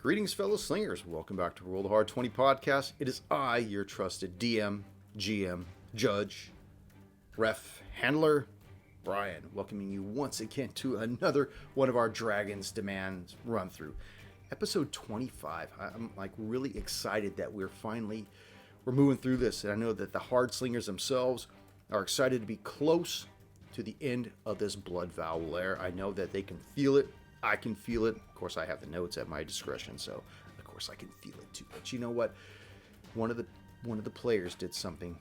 Greetings, fellow slingers. Welcome back to Roll the Hard 20 podcast. It is I, your trusted DM, GM, judge, ref, handler, Brian, welcoming you once again to another one of our Dragon's Demands run through. Episode 25. I'm really excited that we're moving through this. And I know that the hard slingers themselves are excited to be close to the end of this blood vow lair. I know that they can feel it. I can feel it. Of course, I have the notes at my discretion, so of course I can feel it too. But you know what? One of the players did something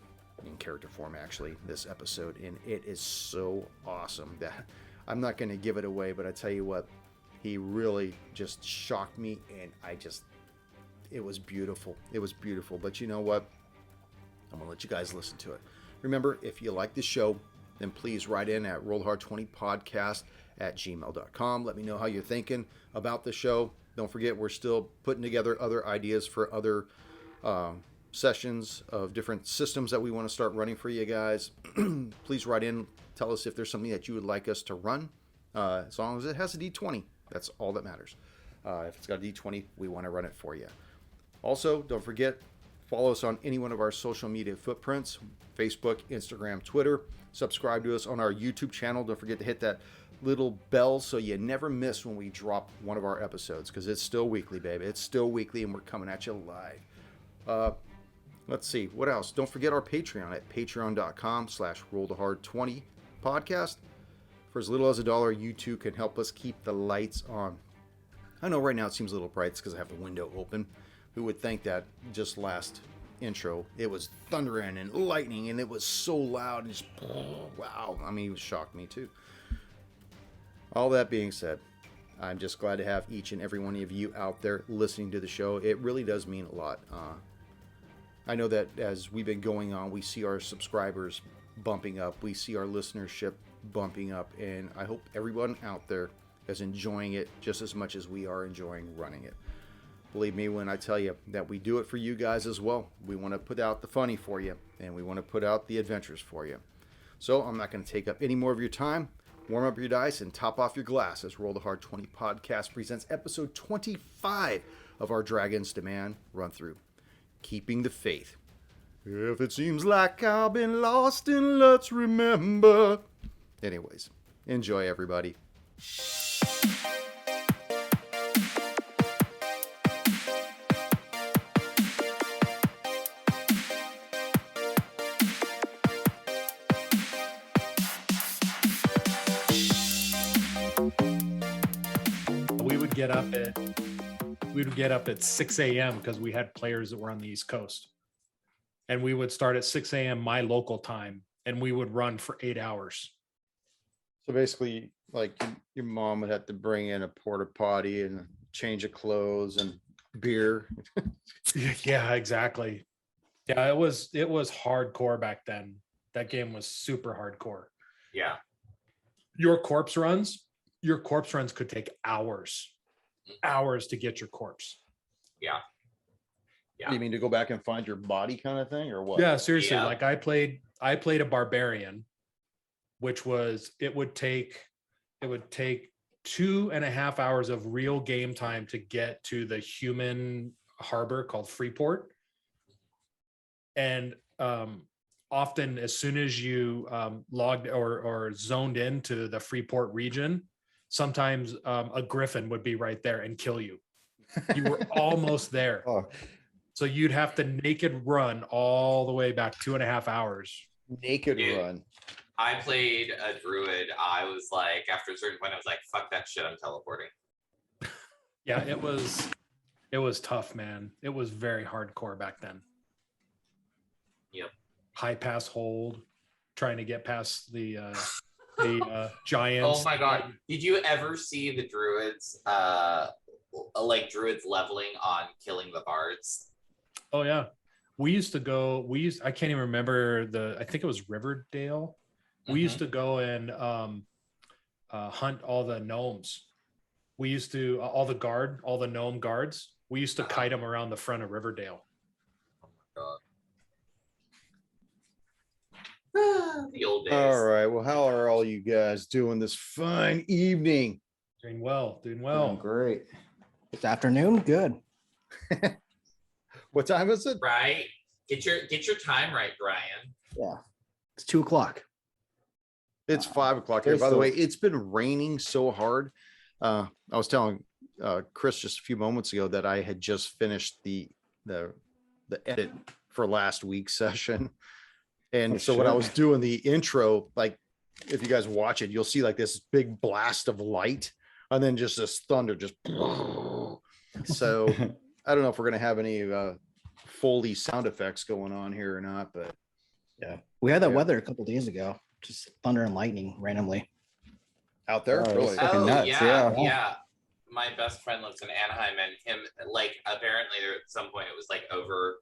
in character form actually this episode, and it is so awesome that I'm not going to give it away. But I tell you what, he really just shocked me, and it was beautiful. It was beautiful. But you know what? I'm gonna let you guys listen to it. Remember, if you like the show, then please write in at rollhard20podcast@gmail.com. Let me know how you're thinking about the show. Don't forget, we're still putting together other ideas for other sessions of different systems that we want to start running for you guys. Please write in. Tell us if there's something that you would like us to run. As long as it has a D20, that's all that matters. If it's got a D20, we want to run it for you. Also, don't forget, follow us on any one of our social media footprints: Facebook, Instagram, Twitter. Subscribe to us on our YouTube channel. Don't forget to hit that little bell so you never miss when we drop one of our episodes, because it's still weekly, baby. It's still weekly, and we're coming at you live. Let's see, what else? Don't forget our Patreon at patreon.com/rollthehard20 podcast. For as little as $1, you too can help us keep the lights on. I know right now it seems a little bright because I have the window open. Who would think that just last intro it was thundering and lightning and it was so loud and just wow. I mean, it shocked me too. All that being said, I'm just glad to have each and every one of you out there listening to the show. It really does mean a lot. I know that as we've been going on, we see our subscribers bumping up, we see our listenership bumping up, and I hope everyone out there is enjoying it just as much as we are enjoying running it. Believe me when I tell you that we do it for you guys as well. We want to put out the funny for you, and we want to put out the adventures for you. So I'm not going to take up any more of your time. Warm up your dice and top off your glass as Roll the Hard 20 podcast presents episode 25 of our Dragon's Demand run through. Keeping the faith. If it seems like I've been lost, and let's remember. Anyways, enjoy everybody. We would get up at 6 a.m. because we had players that were on the East Coast, and we would start at 6 a.m. my local time, and we would run for 8 hours. So basically, like, your mom would have to bring in a porta potty and change of clothes and beer. Yeah, exactly. Yeah, it was hardcore back then. That game was super hardcore. Yeah. Your corpse runs could take hours to get your corpse. Yeah. You mean to go back and find your body kind of thing, or what? Yeah, seriously. Yeah. Like I played a barbarian, which was, it would take 2.5 hours of real game time to get to the human harbor called Freeport. And often as soon as you logged or zoned into the Freeport region, sometimes a griffin would be right there and kill you. You were almost there. Oh, So you'd have to naked run all the way back 2.5 hours. naked Dude. run. I played a druid. I was like, after a certain point, I was like, fuck that shit, I'm teleporting. Yeah, it was tough, man. It was very hardcore back then. Yep. High pass hold, trying to get past the giants. Oh my god. Did you ever see the druids, druids leveling on killing the bards? Oh yeah. I can't even remember I think it was Riverdale. We used to go and hunt all the gnomes. We used to, all the gnome guards, we used to kite them around the front of Riverdale. Oh my god. The old days. All right. Well, how are all you guys doing this fine evening? Doing well. Doing great. This afternoon, good. What time is it? Right? Get your time right, Brian. Yeah, it's 2:00. It's 5 o'clock here. There's By the way, still- it's been raining so hard. I was telling Chris just a few moments ago that I had just finished the edit for last week's session. And Oh, so when I shit. was doing the intro, like if you guys watch it, you'll see like this big blast of light and then just this thunder just so I don't know if we're gonna have any Foley sound effects going on here or not, but Yeah, we had that Yeah. weather a couple days ago, just thunder and lightning randomly. out there, Oh, really. fucking Oh nuts, yeah, yeah. yeah. My best friend lives in Anaheim, and him like apparently there at some point it was like over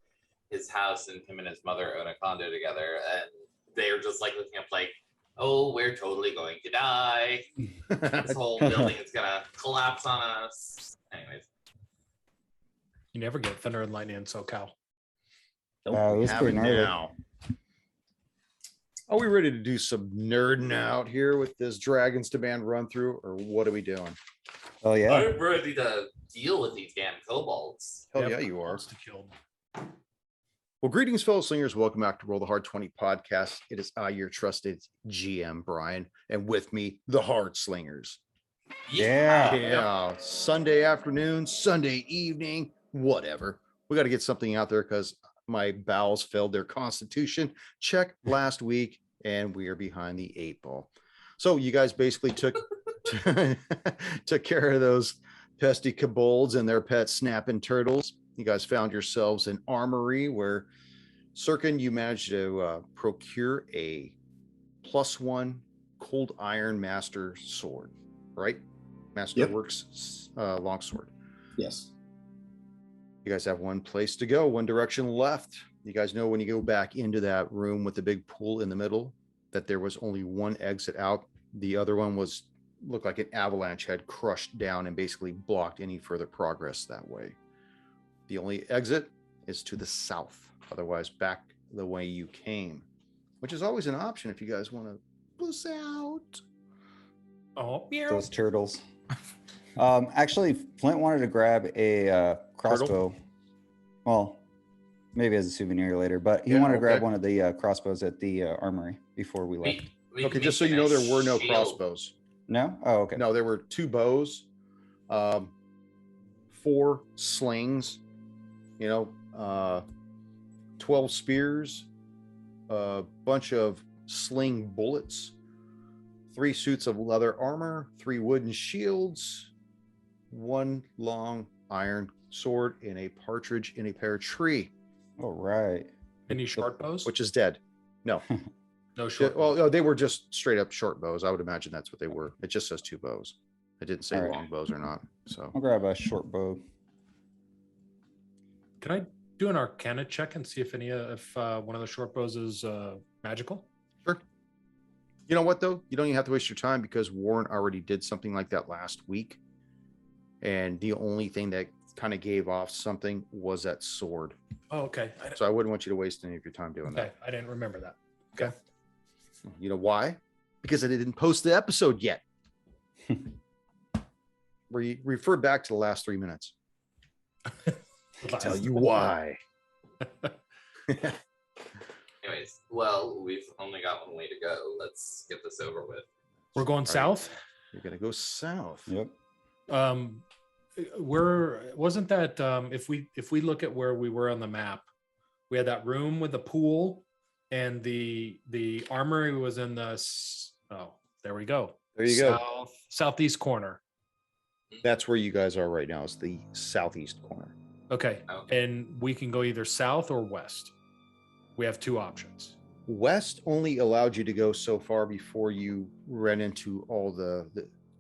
his house, and him and his mother own a condo together, and they were just like looking up like, oh, we're totally going to die. This whole building is gonna collapse on us. Anyways, You never get thunder and lightning in SoCal. It was Have pretty it gnarly. now. Are we ready to do some nerding out here with this Dragons Demand run through, or what are we doing? Oh yeah. I'm ready to deal with these damn kobolds. Hell Yep, yeah, you are. monster killed. Well, greetings, fellow slingers. Welcome back to Roll the Hard 20 podcast. It is I, your trusted GM, Brian, and with me, the Hard Slingers. Yeah. Yeah, Sunday afternoon, Sunday evening, whatever. We got to get something out there because my bowels failed their constitution check last week, and we are behind the 8 ball. So you guys basically took took care of those pesky kobolds and their pet snapping turtles. You guys found yourselves an armory where, Sirkin, you managed to procure a +1 cold iron master sword, right? Masterworks longsword. Yes. You guys have one place to go, one direction left. You guys know when you go back into that room with the big pool in the middle that there was only one exit out. The other one looked like an avalanche had crushed down and basically blocked any further progress that way. The only exit is to the south, otherwise back the way you came, which is always an option if you guys want to puss out. Oh, meow. Those turtles. Actually, Flint wanted to grab a crossbow. Well, maybe as a souvenir later, but he Yeah, wanted to grab okay. one of the crossbows at the armory before we left. We Okay, can just so make you know, a there were no shield. crossbows. No? Oh, okay. No, there were 2 bows, 4 slings, 12 spears, a bunch of sling bullets, 3 suits of leather armor, 3 wooden shields, 1 long iron sword, and a partridge in a pear tree, All right. Any short bows? which is dead. No. No short Well, bows. no, they were just straight up short bows. I would imagine that's what they were. It just says 2 bows. It didn't say All right. long bows or not. So I'll grab a short bow. Can I do an Arcana check and see if one of the short bows is magical? sure. You know what though? You don't even have to waste your time because Warren already did something like that last week. And the only thing that kind of gave off something was that sword. Oh, okay. So I wouldn't want you to waste any of your time doing Okay, I didn't remember that. Okay. that. You know why? Because I didn't post the episode yet. Refer back to the last 3 minutes. Tell you why. Anyways, well, we've only got one way to go. Let's get this over with. We're going south. You're gonna go south. Yep. Wasn't that if we look at where we were on the map, we had that room with the pool, and the armory was in there we go. There you go. Southeast corner. That's where you guys are right now. Is the southeast corner. Okay. Okay. And we can go either south or west. We have 2 options. West only allowed you to go so far before you ran into all the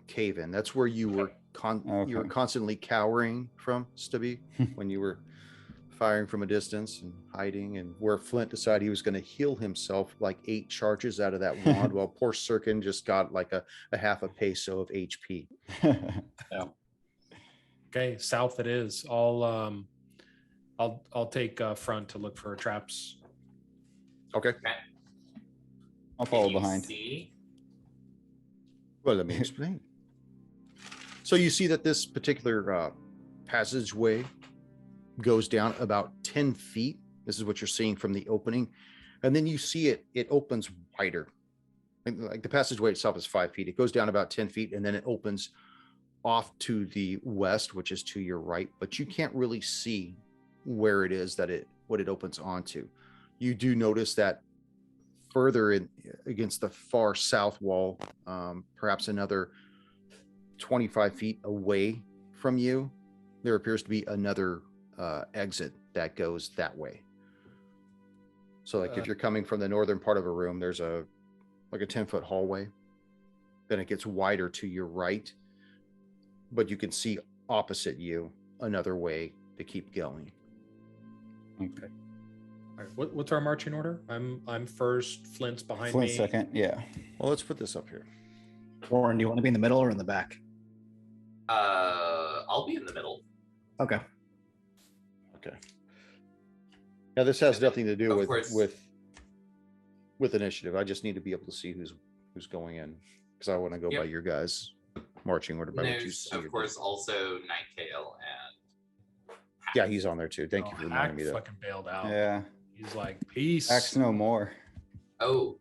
cave in. That's where you were you were Okay. constantly cowering from, Stabbi, when you were firing from a distance and hiding, and where Flint decided he was going to heal himself like 8 charges out of that wand, while poor Sirkin just got like a half a peso of HP. Okay, south it is. I'll take front to look for traps. Okay. I'll follow Can you behind. See? Well, let me explain. So you see that this particular passageway goes down about 10 feet. This is what you're seeing from the opening. And then you see it opens wider. Like the passageway itself is 5 feet. It goes down about 10 feet and then it opens off to the west, which is to your right, but you can't really see where it is what it opens onto. You do notice that further in against the far south wall, perhaps another 25 feet away from you, there appears to be another exit that goes that way. So like if you're coming from the northern part of a room, there's a 10-foot hallway. Then it gets wider to your right, but you can see opposite you another way to keep going. Okay. All right. What's our marching order? I'm first. Flint's behind Flint me. second. Yeah. Well, let's put this up here. Warren, do you want to be in the middle or in the back? I'll be in the middle. Okay. Okay. Now this has nothing to do Of with course. with initiative. I just need to be able to see who's going in because I want to go by Yep. your guys' marching order by what you There's, see. of course, also Nightgale and Yeah, he's on there too. Thank you for reminding Hack me that. fucking bailed out. Yeah. He's like, peace. Axe no more. Oh,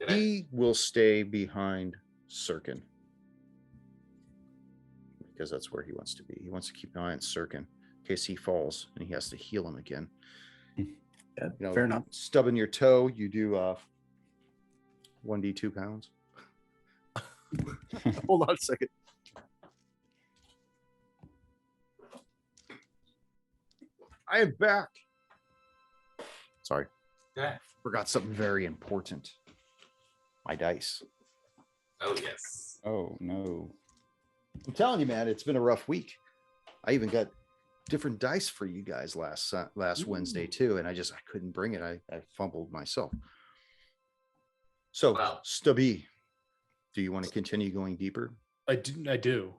did I? He will stay behind Sirkin because that's where he wants to be. He wants to keep an eye on Sirkin in case he falls and he has to heal him again. Yeah, You know, fair enough. Stubbing your toe, you do 1d2 pounds. Hold on a second. I am back. Sorry, Okay. forgot something very important. My dice. Oh yes. Oh no. I'm telling you, man, it's been a rough week. I even got different dice for you guys last Wednesday too, and I couldn't bring it. I fumbled myself. So, Wow. Stabbi, do you want to continue going deeper? I do.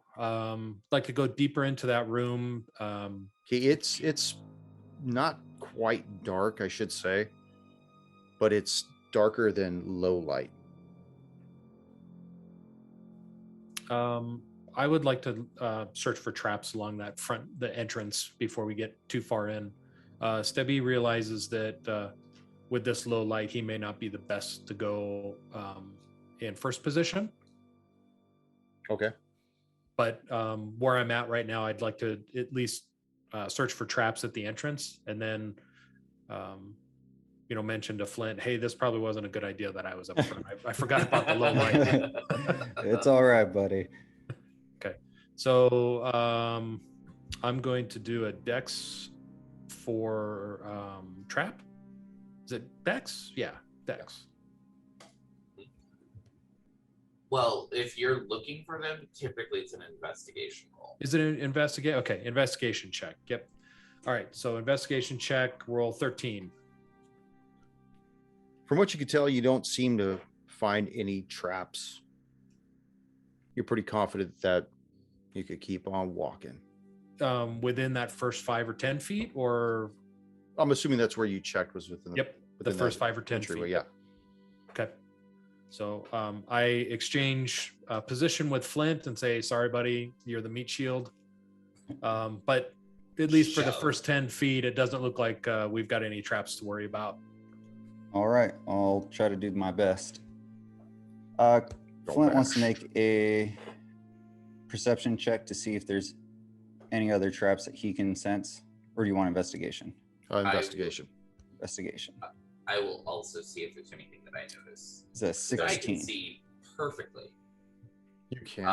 Like to go deeper into that room. Okay, it's not quite dark, I should say, but it's darker than low light. I would like to search for traps along the entrance before we get too far in. Stabbi realizes that with this low light, he may not be the best to go in first position. Okay. But where I'm at right now, I'd like to at least search for traps at the entrance, and then, mention to Flint, "Hey, this probably wasn't a good idea that I was up front. I forgot about the low light." It's all right, buddy. Okay, so I'm going to do a Dex for trap. Is it Dex? Yeah, Dex. Well, if you're looking for them, typically it's an investigation roll. Is it an investigate? Okay, investigation check. Yep. All right, so investigation check, roll 13. From what you can tell, you don't seem to find any traps. You're pretty confident that you could keep on walking. Within that first 5 or 10 feet, or I'm assuming that's where you checked was within the within first that 5 or 10 entryway, feet. yeah. Okay. So I exchange position with Flint and say, "Sorry, buddy, you're the meat shield." But at least for the first 10 feet, it doesn't look like we've got any traps to worry about. All right. I'll try to do my best. Flint wants to make a perception check to see if there's any other traps that he can sense. Or do you want investigation? Investigation. Investigation. I will also see if there's anything that I notice. It's a That I can 16. see perfectly. You can.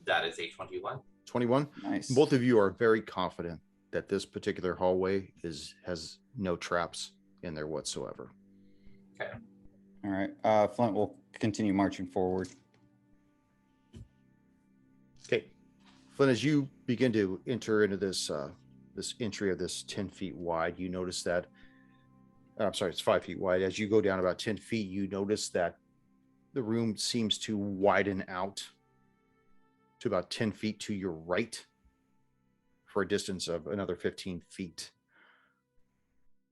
That is a 21. 21. Nice. Both of you are very confident that this particular hallway has no traps in there whatsoever. Okay. All right. Flint will continue marching forward. Okay. Flint, as you begin to enter into this entry of this 10 feet wide, you notice that I'm sorry, it's 5 feet wide. As you go down about 10 feet, you notice that the room seems to widen out to about 10 feet to your right for a distance of another 15 feet.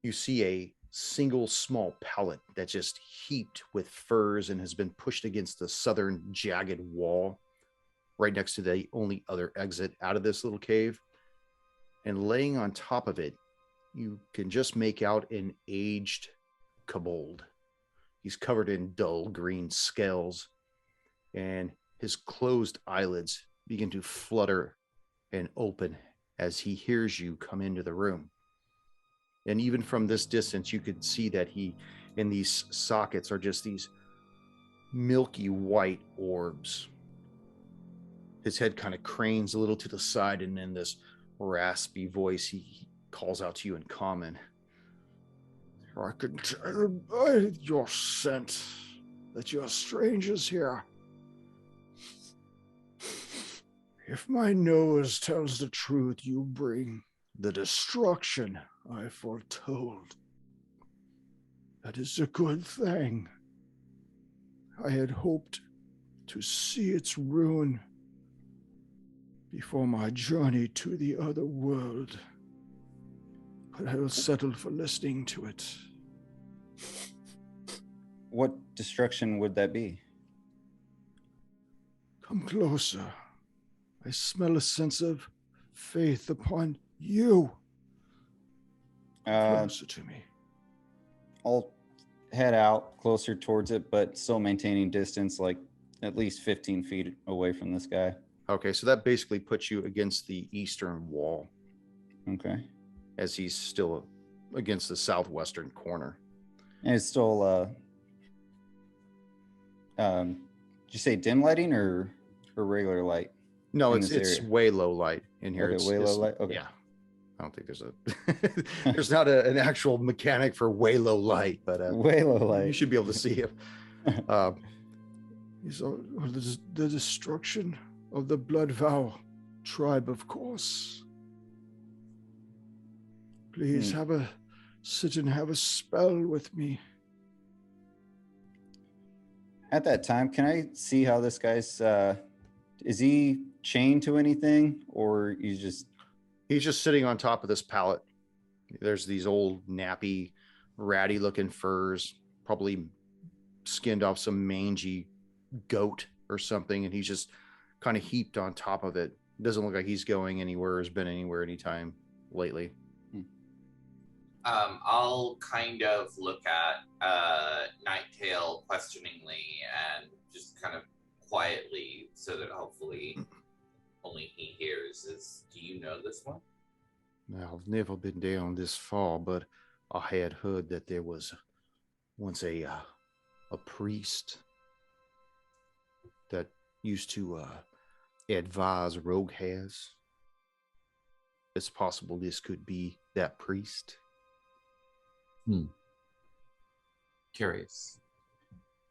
You see a single small pallet that's just heaped with furs and has been pushed against the southern jagged wall right next to the only other exit out of this little cave. And laying on top of it, you can just make out an aged kobold. He's covered in dull green scales, and his closed eyelids begin to flutter and open as he hears you come into the room. And even from this distance, you could see that he, in these sockets, are just these milky white orbs. His head kind of cranes a little to the side, and in this raspy voice, he calls out to you in common. I can tell by your scent that you're strangers here. If my nose tells the truth, you bring the destruction I foretold. That is a good thing. I had hoped to see its ruin before my journey to the other world, but I will settle for listening to it. What destruction would that be? Come closer. I smell a sense of faith upon you. Closer to me. I'll head out closer towards it, but still maintaining distance, like at least 15 feet away from this guy. Okay, so that basically puts you against the eastern wall. Okay. As he's still against the southwestern corner. And it's still, did you say dim lighting or regular light? No, it's way low light in here. Okay, it's way low light? Okay. Yeah. I don't think there's there's not an actual mechanic for way low light, but way low light. You should be able to see him. He's the destruction of the Blood Vow tribe, of course. Please sit and have a spell with me. At that time, can I see how this guy's, is he chained to anything, or he's just sitting on top of this pallet. There's these old nappy, ratty looking furs, probably skinned off some mangy goat or something, and he's just kind of heaped on top of it. Doesn't look like he's going anywhere or has been anywhere anytime lately. I'll kind of look at Nighttail questioningly and just kind of quietly, so that hopefully only he hears, do you know this one? I've never been down this far, but I had heard that there was once a priest that used to advise rogue has. It's possible this could be that priest. Curious.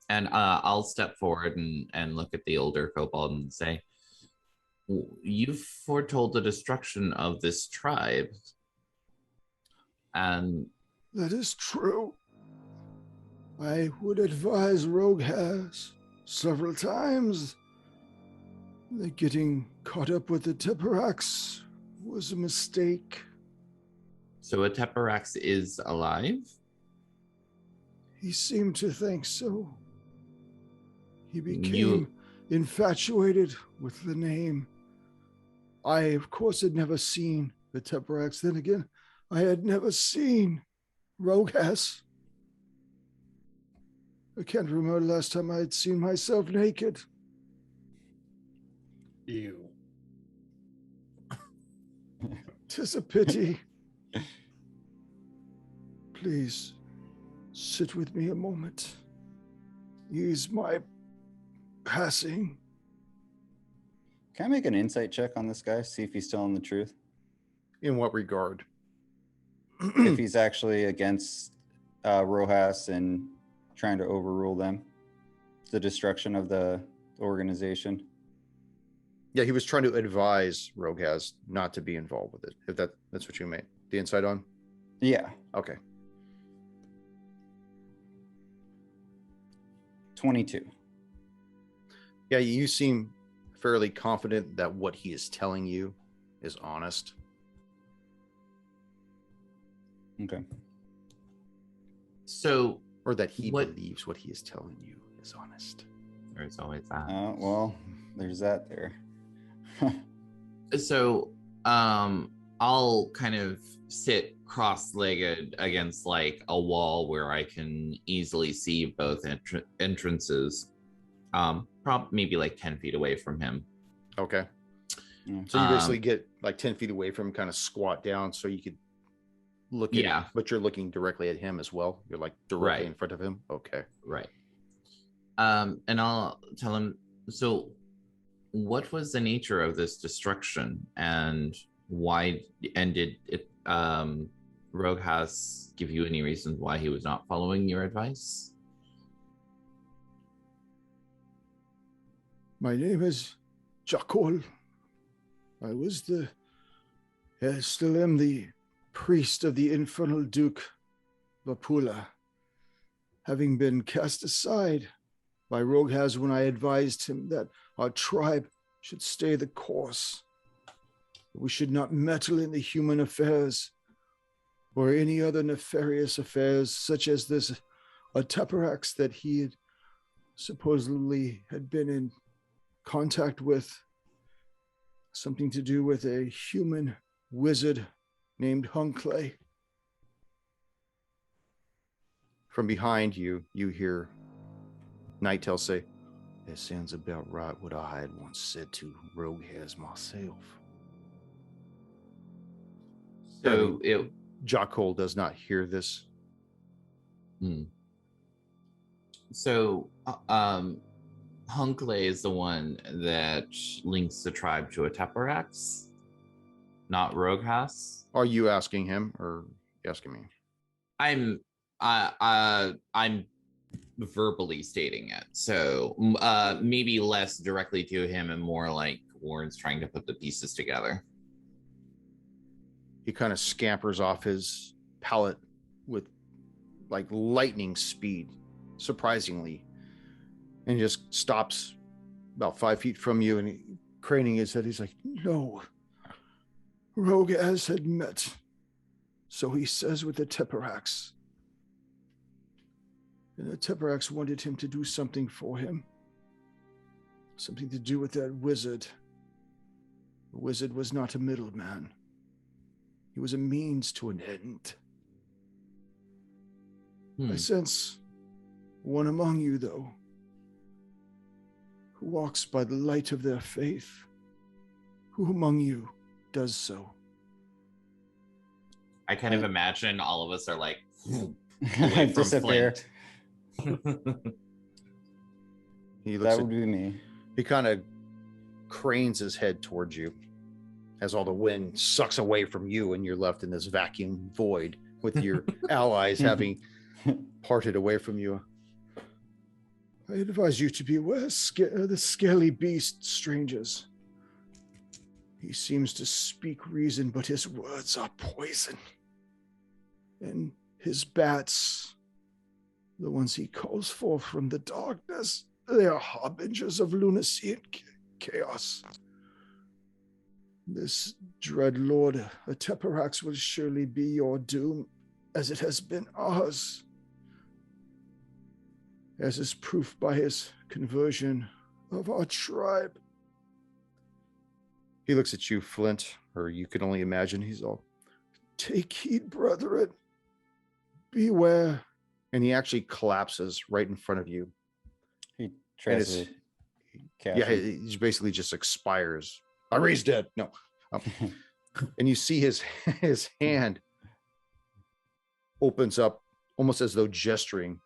And I'll step forward and look at the older kobold and say, you've foretold the destruction of this tribe. And that is true. I would advise rogue has several times that getting caught up with the Teparax was a mistake. So a Teparax is alive? He seemed to think so. He became infatuated with the name. I, of course, had never seen the Teparax. Then again, I had never seen Rogas. I can't remember the last time I had seen myself naked. Ew. 'Tis a pity. Please, sit with me a moment. Ease my passing. Can I make an insight check on this guy, see if he's telling the truth? In what regard? If he's actually against Rojas and trying to overrule them, the destruction of the organization. Yeah, he was trying to advise Rogas not to be involved with it. If that's what you made the insight on? Yeah. Okay. 22. Yeah, you seem fairly confident that what he is telling you is honest. Okay. So, or that he believes what he is telling you is honest. There's always that. Well, there's that there. So, I'll kind of sit cross-legged against like a wall where I can easily see both entrances. Maybe like 10 feet away from him. Okay. So you basically get like 10 feet away from him, kind of squat down so you could look at, but you're looking directly at him as well. You're like directly in front of him. Okay. Right. And I'll tell him, so what was the nature of this destruction and why, and did it, Rogas give you any reasons why he was not following your advice? My name is Jakol. I still am the priest of the infernal Duke Vapula, having been cast aside by Rogas when I advised him that our tribe should stay the course. We should not meddle in the human affairs or any other nefarious affairs such as this Ateparax that he had supposedly had been in contact with. Something to do with a human wizard named Hunkley. From behind you, you hear Nightail say, "That sounds about right what I had once said to Rogas myself." So Jockole does not hear this. So, Hunkley is the one that links the tribe to a Teparax, not Rogas. Are you asking him or asking me? I'm verbally stating it, so maybe less directly to him and more like Warren's trying to put the pieces together. He kind of scampers off his pallet with like lightning speed, surprisingly, and just stops about 5 feet from you, and craning his head, he's like, "No. Rogas had met, so he says, with the Teparax. And the Teparax wanted him to do something for him. Something to do with that wizard. The wizard was not a middleman. He was a means to an end. I sense one among you, though, who walks by the light of their faith. Who among you does so?" I kind of imagine all of us are like disappear. That would be me. He kind of cranes his head towards you as all the wind sucks away from you, and you're left in this vacuum void with your allies having parted away from you. "I advise you to beware the scaly beast, strangers. He seems to speak reason, but his words are poison. And his bats, the ones he calls forth from the darkness, they are harbingers of lunacy and chaos. This dread Lord Ateparax will surely be your doom, as it has been ours, as is proof by his conversion of our tribe." He looks at you, Flint, or you can only imagine he's all, "Take heed, brethren. Beware." and he actually collapses right in front of you. He tries to catch him. He basically just expires. Ari's dead. No. And you see his hand opens up almost as though gesturing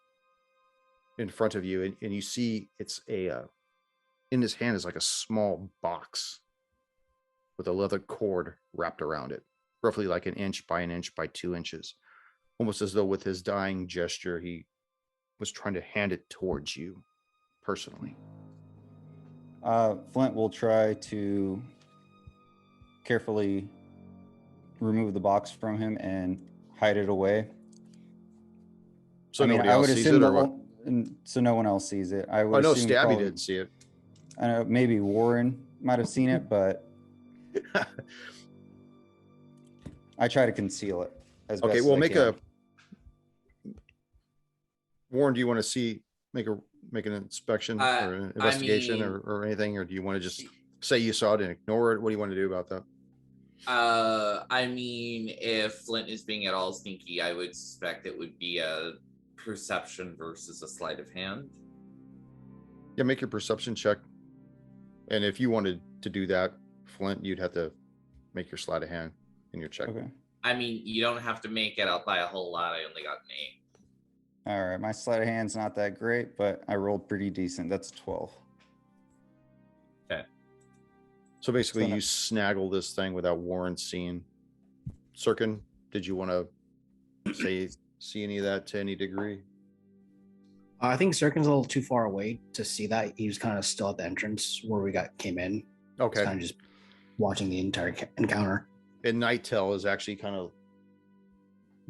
in front of you, and you see it's in his hand is like a small box with a leather cord wrapped around it, roughly like 1 inch by 1 inch by 2 inches, almost as though with his dying gesture he was trying to hand it towards you personally. Flint will try to carefully remove the box from him and hide it away. So nobody else sees it, or what? So no one else sees it. I would I know assume Stabbi probably, didn't see it. I know maybe Warren might have seen it, but I try to conceal it as best Okay, as well, I make can. Warren, do you want to make an inspection or an investigation or anything, or do you want to just say you saw it and ignore it? What do you want to do about that? I mean, if Flint is being at all sneaky, I would suspect it would be a perception versus a sleight of hand. Yeah, make your perception check. And if you wanted to do that, Flint, you'd have to make your sleight of hand in your check. Okay. I mean, you don't have to make it out by a whole lot. I only got an 8. All right. My sleight of hand's not that great, but I rolled pretty decent. That's 12. Okay. So basically, So you snaggle this thing without Warren seeing. Sirkin, did you want to see any of that to any degree? I think Sirkin's a little too far away to see that. He was kind of still at the entrance where we came in. Okay. Kind of just watching the entire encounter. And Nighttail is actually kind of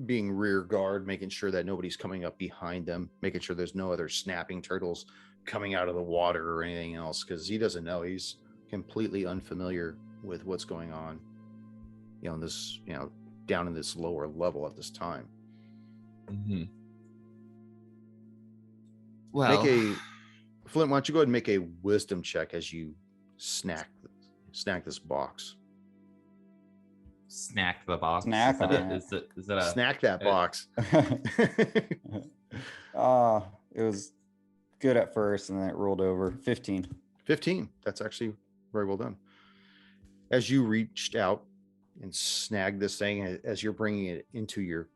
being rear guard, making sure that nobody's coming up behind them, making sure there's no other snapping turtles coming out of the water or anything else, because he doesn't know. He's completely unfamiliar with what's going on, down in this lower level at this time. Mm-hmm. Well, Flint, why don't you go ahead and make a wisdom check as you snack this box. Snack the box. Snack is that on a, it. is that a Snack that box. It was good at first, and then it rolled over. 15. 15. That's actually very well done. As you reached out and snagged this thing, as you're bringing it into your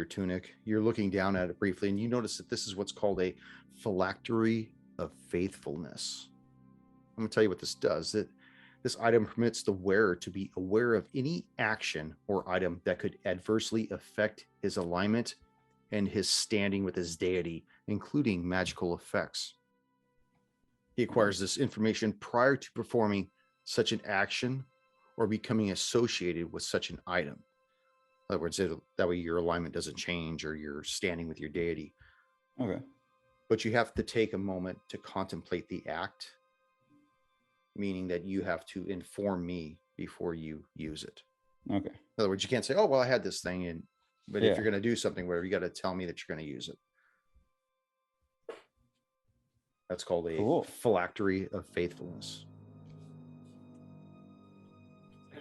tunic, you're looking down at it briefly, and you notice that this is what's called a phylactery of faithfulness. I'm going to tell you what this does. That this item permits the wearer to be aware of any action or item that could adversely affect his alignment and his standing with his deity, including magical effects. He acquires this information prior to performing such an action or becoming associated with such an item. In other words, that way your alignment doesn't change or you're standing with your deity. Okay. But you have to take a moment to contemplate the act, meaning that you have to inform me before you use it. Okay. In other words, you can't say, "Oh, well, I had this thing," but Yeah. if you're going to do something, whatever, you got to tell me that you're going to use it. That's called a phylactery of faithfulness.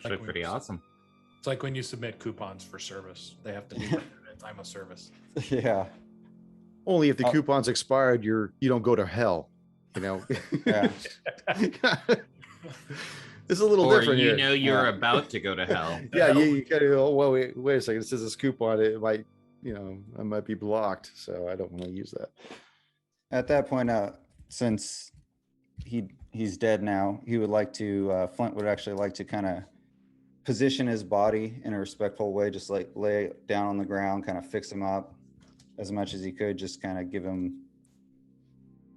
actually pretty awesome. It's like when you submit coupons for service. They have to be written at time of service. Yeah. Only if the coupon's expired, you don't go to hell. Yeah. It's a little Or different here. you're about to go to hell. Yeah, you kind of go, well, wait a second. It says this coupon. It might, I might be blocked, so I don't want to use that. At that point, since he's dead now, he would like to. Flint would actually like to kind of position his body in a respectful way, just like lay it down on the ground, kind of fix him up as much as he could, just kind of give him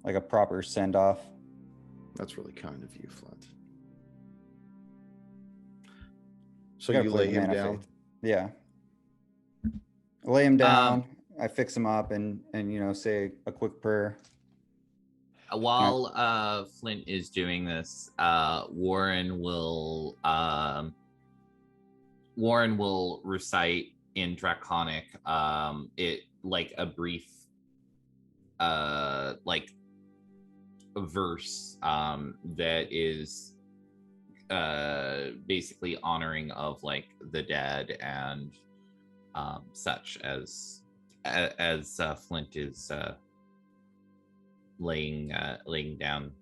like a proper send off. That's really kind of you, Flint. So you lay him down? Yeah. I lay him down. I fix him up and say a quick prayer. While Flint is doing this, Warren will recite in Draconic it like a brief like a verse that is basically honoring of like the dead and such as Flint is laying down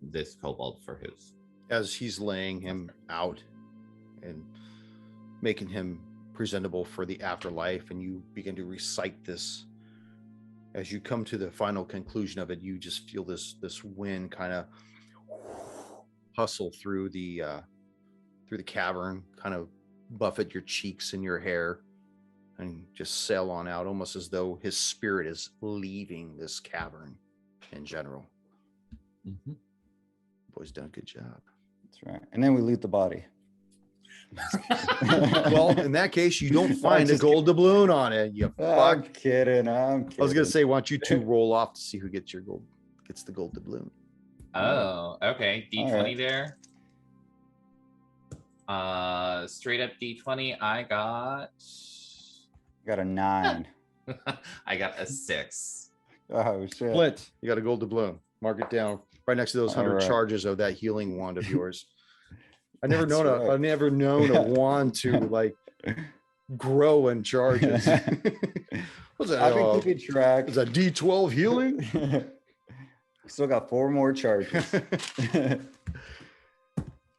this kobold for his. As he's laying him out and making him presentable for the afterlife, and you begin to recite this, as you come to the final conclusion of it, you just feel this wind kind of hustle through the cavern, kind of buffet your cheeks and your hair, and just sail on out, almost as though his spirit is leaving this cavern in general. Mm-hmm. Boy's done a good job. That's right. And then we loot the body. Well, in that case, you don't find a gold doubloon on it. You I'm fuck. kidding. I was gonna say, why don't you two roll off to see who gets the gold doubloon? Oh, okay. D20 right. there. Straight up D20. I got a 9. I got a 6. Oh shit. Flint, you got a gold doubloon. Mark it down right next to those 100 All right. charges of that healing wand of yours. I never That's known right. I never known a wand to like grow in charges. What's that? I've been keeping track. Is that D12 healing? We still got 4 more charges.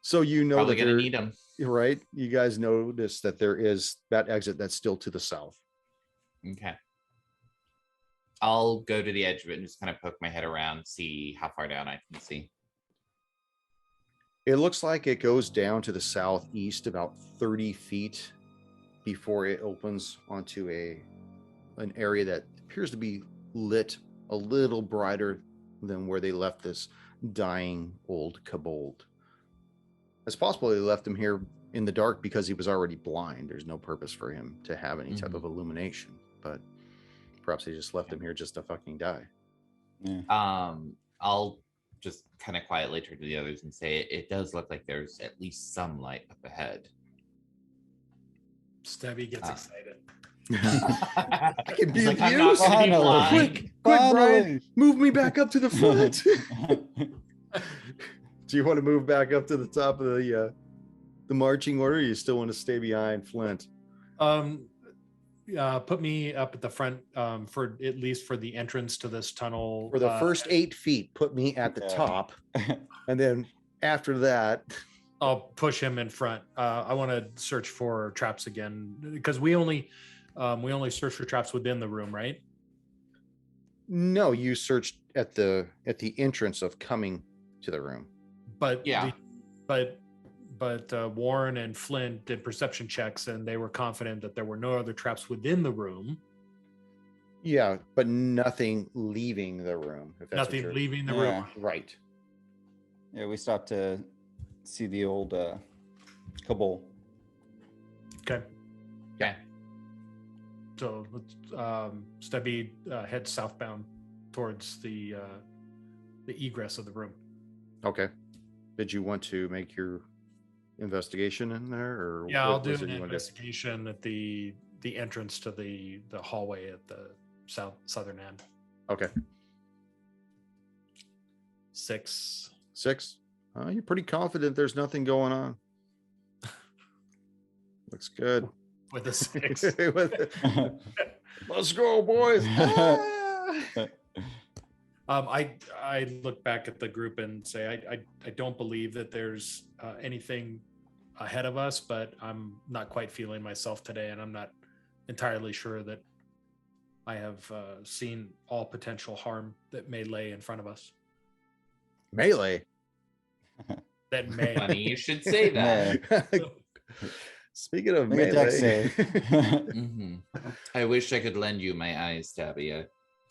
So you know Probably that gonna there, need them. right? You guys notice that there is that exit that's still to the south. Okay. I'll go to the edge of it and just kind of poke my head around, see how far down I can see. It looks like it goes down to the southeast about 30 feet before it opens onto an area that appears to be lit a little brighter than where they left this dying old kobold. It's possible they left him here in the dark because he was already blind. There's no purpose for him to have any type of illumination, but perhaps they just left him here just to fucking die. Yeah. I'll just kind of quietly turn to the others and say it does look like there's at least some light up ahead. Stabbi gets excited. I can be He's of like, I'm not use. gonna be Finally. blind. Quick, Brian, move me back up to the front. Do you want to move back up to the top of the marching order? Or you still want to stay behind Flint? Put me up at the front for at least for the entrance to this tunnel. For the first 8 feet, put me at the top, and then after that, I'll push him in front. I want to search for traps again because we only search for traps within the room, right? no, you searched at the entrance of coming to the room. But Yeah. but Warren and Flint did perception checks and they were confident that there were no other traps within the room. Yeah, but nothing leaving the room. If that's what Nothing you're- leaving the Yeah. room. Right. Yeah, we stopped to see the old Kabul. Okay. Okay. So let's Stabbi head southbound towards the egress of the room. Okay. Did you want to make your investigation in there, or Yeah, what I'll do was an it you wanted to- investigation at the entrance to the hallway at the southern end. Okay. 6. 6. You're pretty confident there's nothing going on. Looks good. With a 6. Let's go, boys. I look back at the group and say I don't believe that there's anything ahead of us, but I'm not quite feeling myself today, and I'm not entirely sure that I have seen all potential harm that may lay in front of us. Melee. That may. Funny you should say that. Speaking of Make a dex melee, save. Mhm. I wish I could lend you my eyes, Stabbi.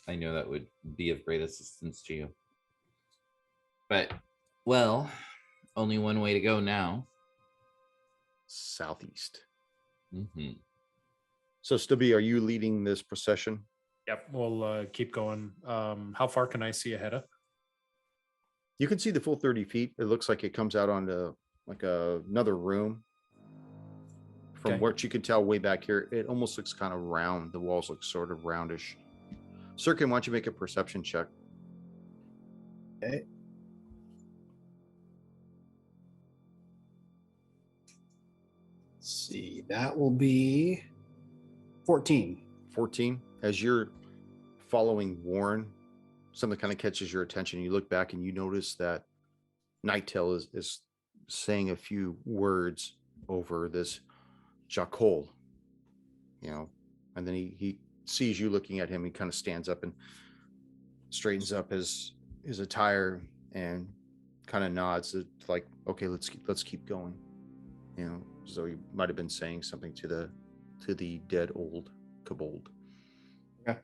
I know that would be of great assistance to you. But, well, only one way to go now. southeast. Hmm. So, Stabbi, are you leading this procession? Yep, we'll keep going. How far can I see ahead of? You can see the full 30 feet. It looks like it comes out onto like another room. From Okay. what you can tell way back here, it almost looks kind of round. The walls look sort of roundish. Sirkin, why don't you make a perception check? Okay. Let's see, that will be 14. 14. As you're following Warren, something kind of catches your attention. You look back and you notice that Nighttail is saying a few words over this Jacol, and then he sees you looking at him. He kind of stands up and straightens up his attire and kind of nods. It's like, okay, let's keep going. So he might have been saying something to the dead old kobold. Okay.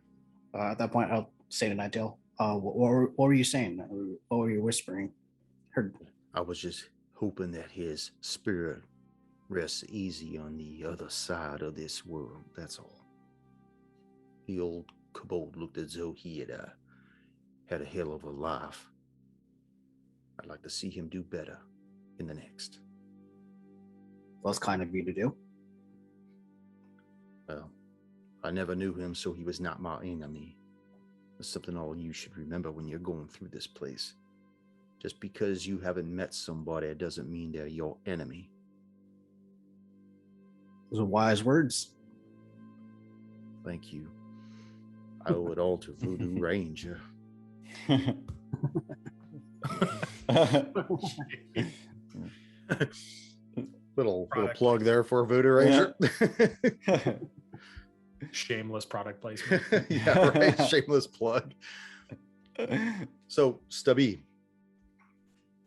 At that point, I'll say to Nighttail, what were you saying? What were you whispering? Heard. I was just hoping that his spirit rests easy on the other side of this world. That's all. The old kobold looked as though he had a hell of a life. I'd like to see him do better in the next. Well, it's kind of you to do. Well, I never knew him, so he was not my enemy. That's something all you should remember when you're going through this place. Just because you haven't met somebody doesn't mean they're your enemy. Those are wise words. Thank you. I owe it all to Voodoo Ranger. Little Product plug there for Voodoo Ranger. Shameless product placement. Yeah, right. Shameless plug. So, Stubby,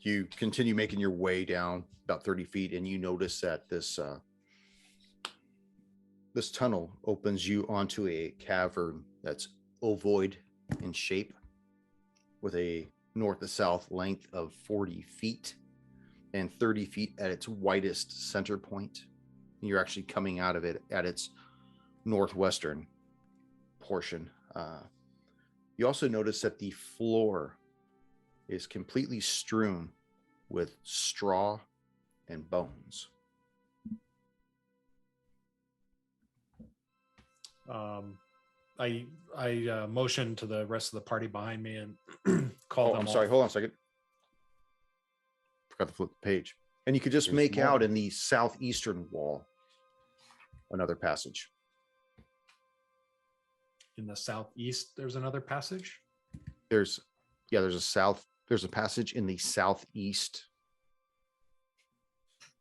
you continue making your way down about 30 feet, and you notice that this tunnel opens you onto a cavern that's ovoid in shape, with a north to south length of 40 feet and 30 feet at its widest center point. You're actually coming out of it at its northwestern portion. You also notice that the floor is completely strewn with straw and bones. I motion to the rest of the party behind me and call them. I'm sorry. Hold on a second. Forgot to flip the page. And you could just There's make more. out in the southeastern wall another passage. In the southeast, there's another passage. There's a passage in the southeast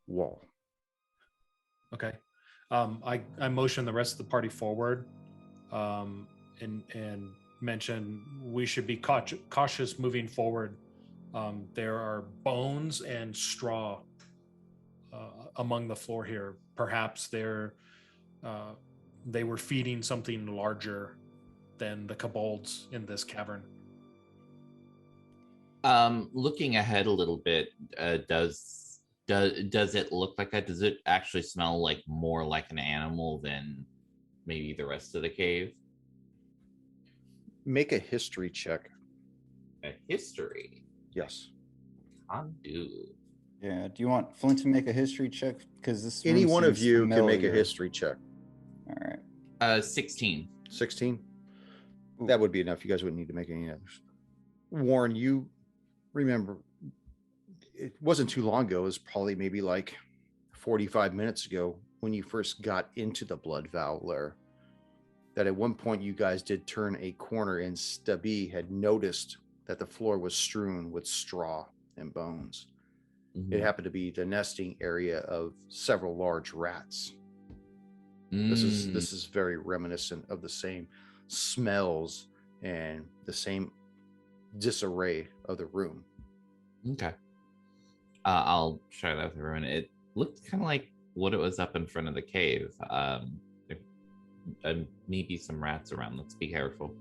wall. Okay. I motion the rest of the party forward, and mention we should be cautious moving forward. There are bones and straw among the floor here. Perhaps they were feeding something larger than the kobolds in this cavern. Looking ahead a little bit, does it look like that? Does it actually smell like more like an animal than maybe the rest of the cave? Make a history check. A history. Yes. Can do. Yeah. Do you want Flint to make a history check? Because this Any room one of seems you can make a familiar. history check. All right. 16. 16. That would be enough. You guys wouldn't need to make any others. Warren, you remember it wasn't too long ago. It was probably maybe like 45 minutes ago when you first got into the Blood Vow lair, that at one point you guys did turn a corner and Stabbi had noticed that the floor was strewn with straw and bones. Mhm. It happened to be the nesting area of several large rats. Mm. This is very reminiscent of the same smells and the same disarray of the room. Okay. I'll share that with everyone. It looked kind of like what it was up in front of the cave. There maybe some rats around. Let's be careful.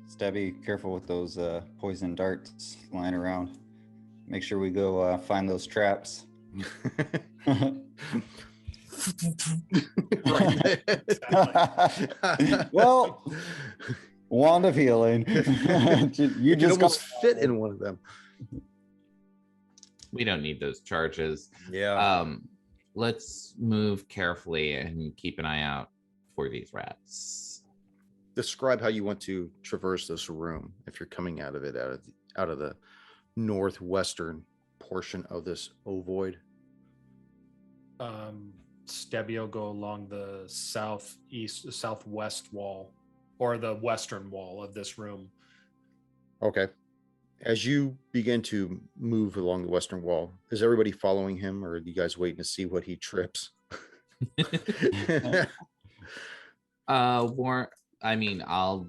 Stabby, careful with those poison darts lying around. Make sure we go find those traps. Well, wand of healing. You just almost fit in one of them. We don't need those charges. Yeah. Let's move carefully and keep an eye out for these rats. Describe how you want to traverse this room if you're coming out of it out of the northwestern portion of this ovoid. Stabbi will go along the southwest wall, or the western wall of this room. Okay. As you begin to move along the western wall, is everybody following him, or are you guys waiting to see what he trips? Warren, I mean, I'll.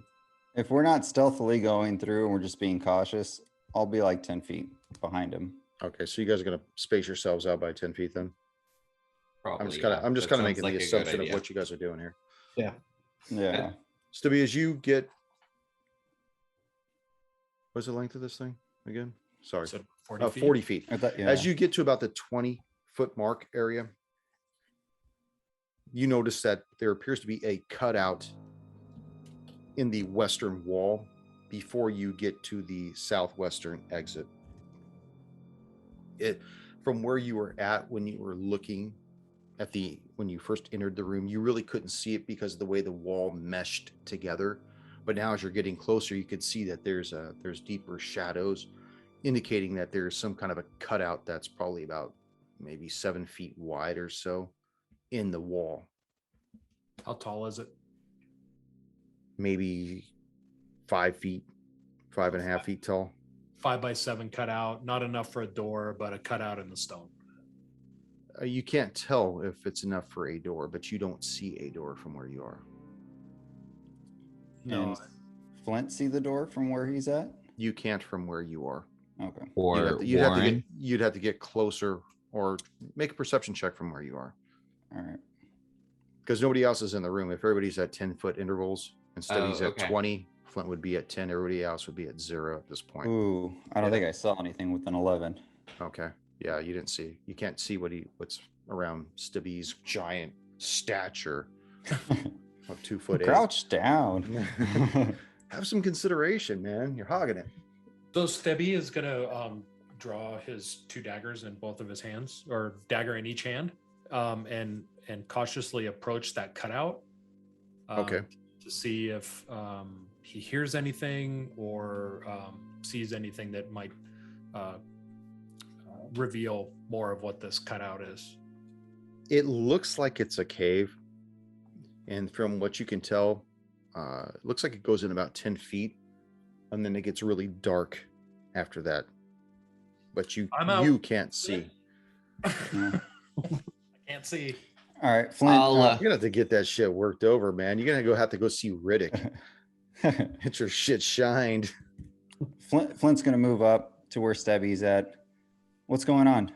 If we're not stealthily going through and we're just being cautious, I'll be like 10 feet behind him. Okay, so you guys are going to space yourselves out by 10 feet then? Probably, I'm just kind of making like the assumption of what you guys are doing here. Yeah. Yeah. Stubby, as you get, what's the length of this thing again? Sorry. So 40 feet. 40 feet. I thought, yeah. As you get to about the 20-foot mark area, you notice that there appears to be a cutout in the western wall before you get to the southwestern exit. From where you were at when you were looking at when you first entered the room, you really couldn't see it because of the way the wall meshed together. But now as you're getting closer, you could see that there's deeper shadows, indicating that there's some kind of a cutout that's probably about maybe 7 feet wide or so in the wall. How tall is it? Maybe 5 feet, 5.5 feet tall. 5x7 cutout, not enough for a door, but a cutout in the stone. You can't tell if it's enough for a door, but you don't see a door from where you are. No, And Flint see the door from where he's at? You can't from where you are. Okay. Or You'd have to get closer or make a perception check from where you are. All right. Because nobody else is in the room. If everybody's at 10-foot intervals and Stabbi's at okay. 20, Flint would be at 10. Everybody else would be at 0 at this point. Ooh, I don't think I saw anything with an 11. Okay. Yeah, you didn't see. You can't see what's around Stabbi's giant stature of 2'8". Crouch down. Have some consideration, man. You're hogging it. so Stabbi is gonna draw his 2 daggers in both of his hands, or dagger in each hand, and cautiously approach that cutout. Okay. To see if he hears anything or sees anything that might reveal more of what this cutout is. It looks like it's a cave. And from what you can tell, it looks like it goes in about 10 feet. And then it gets really dark after that. But you can't see. I can't see. All right, Flint. You're gonna have to get that shit worked over, man. You're gonna have to go see Riddick. Get your shit shined. Flint's gonna move up to where Stabby's at. What's going on?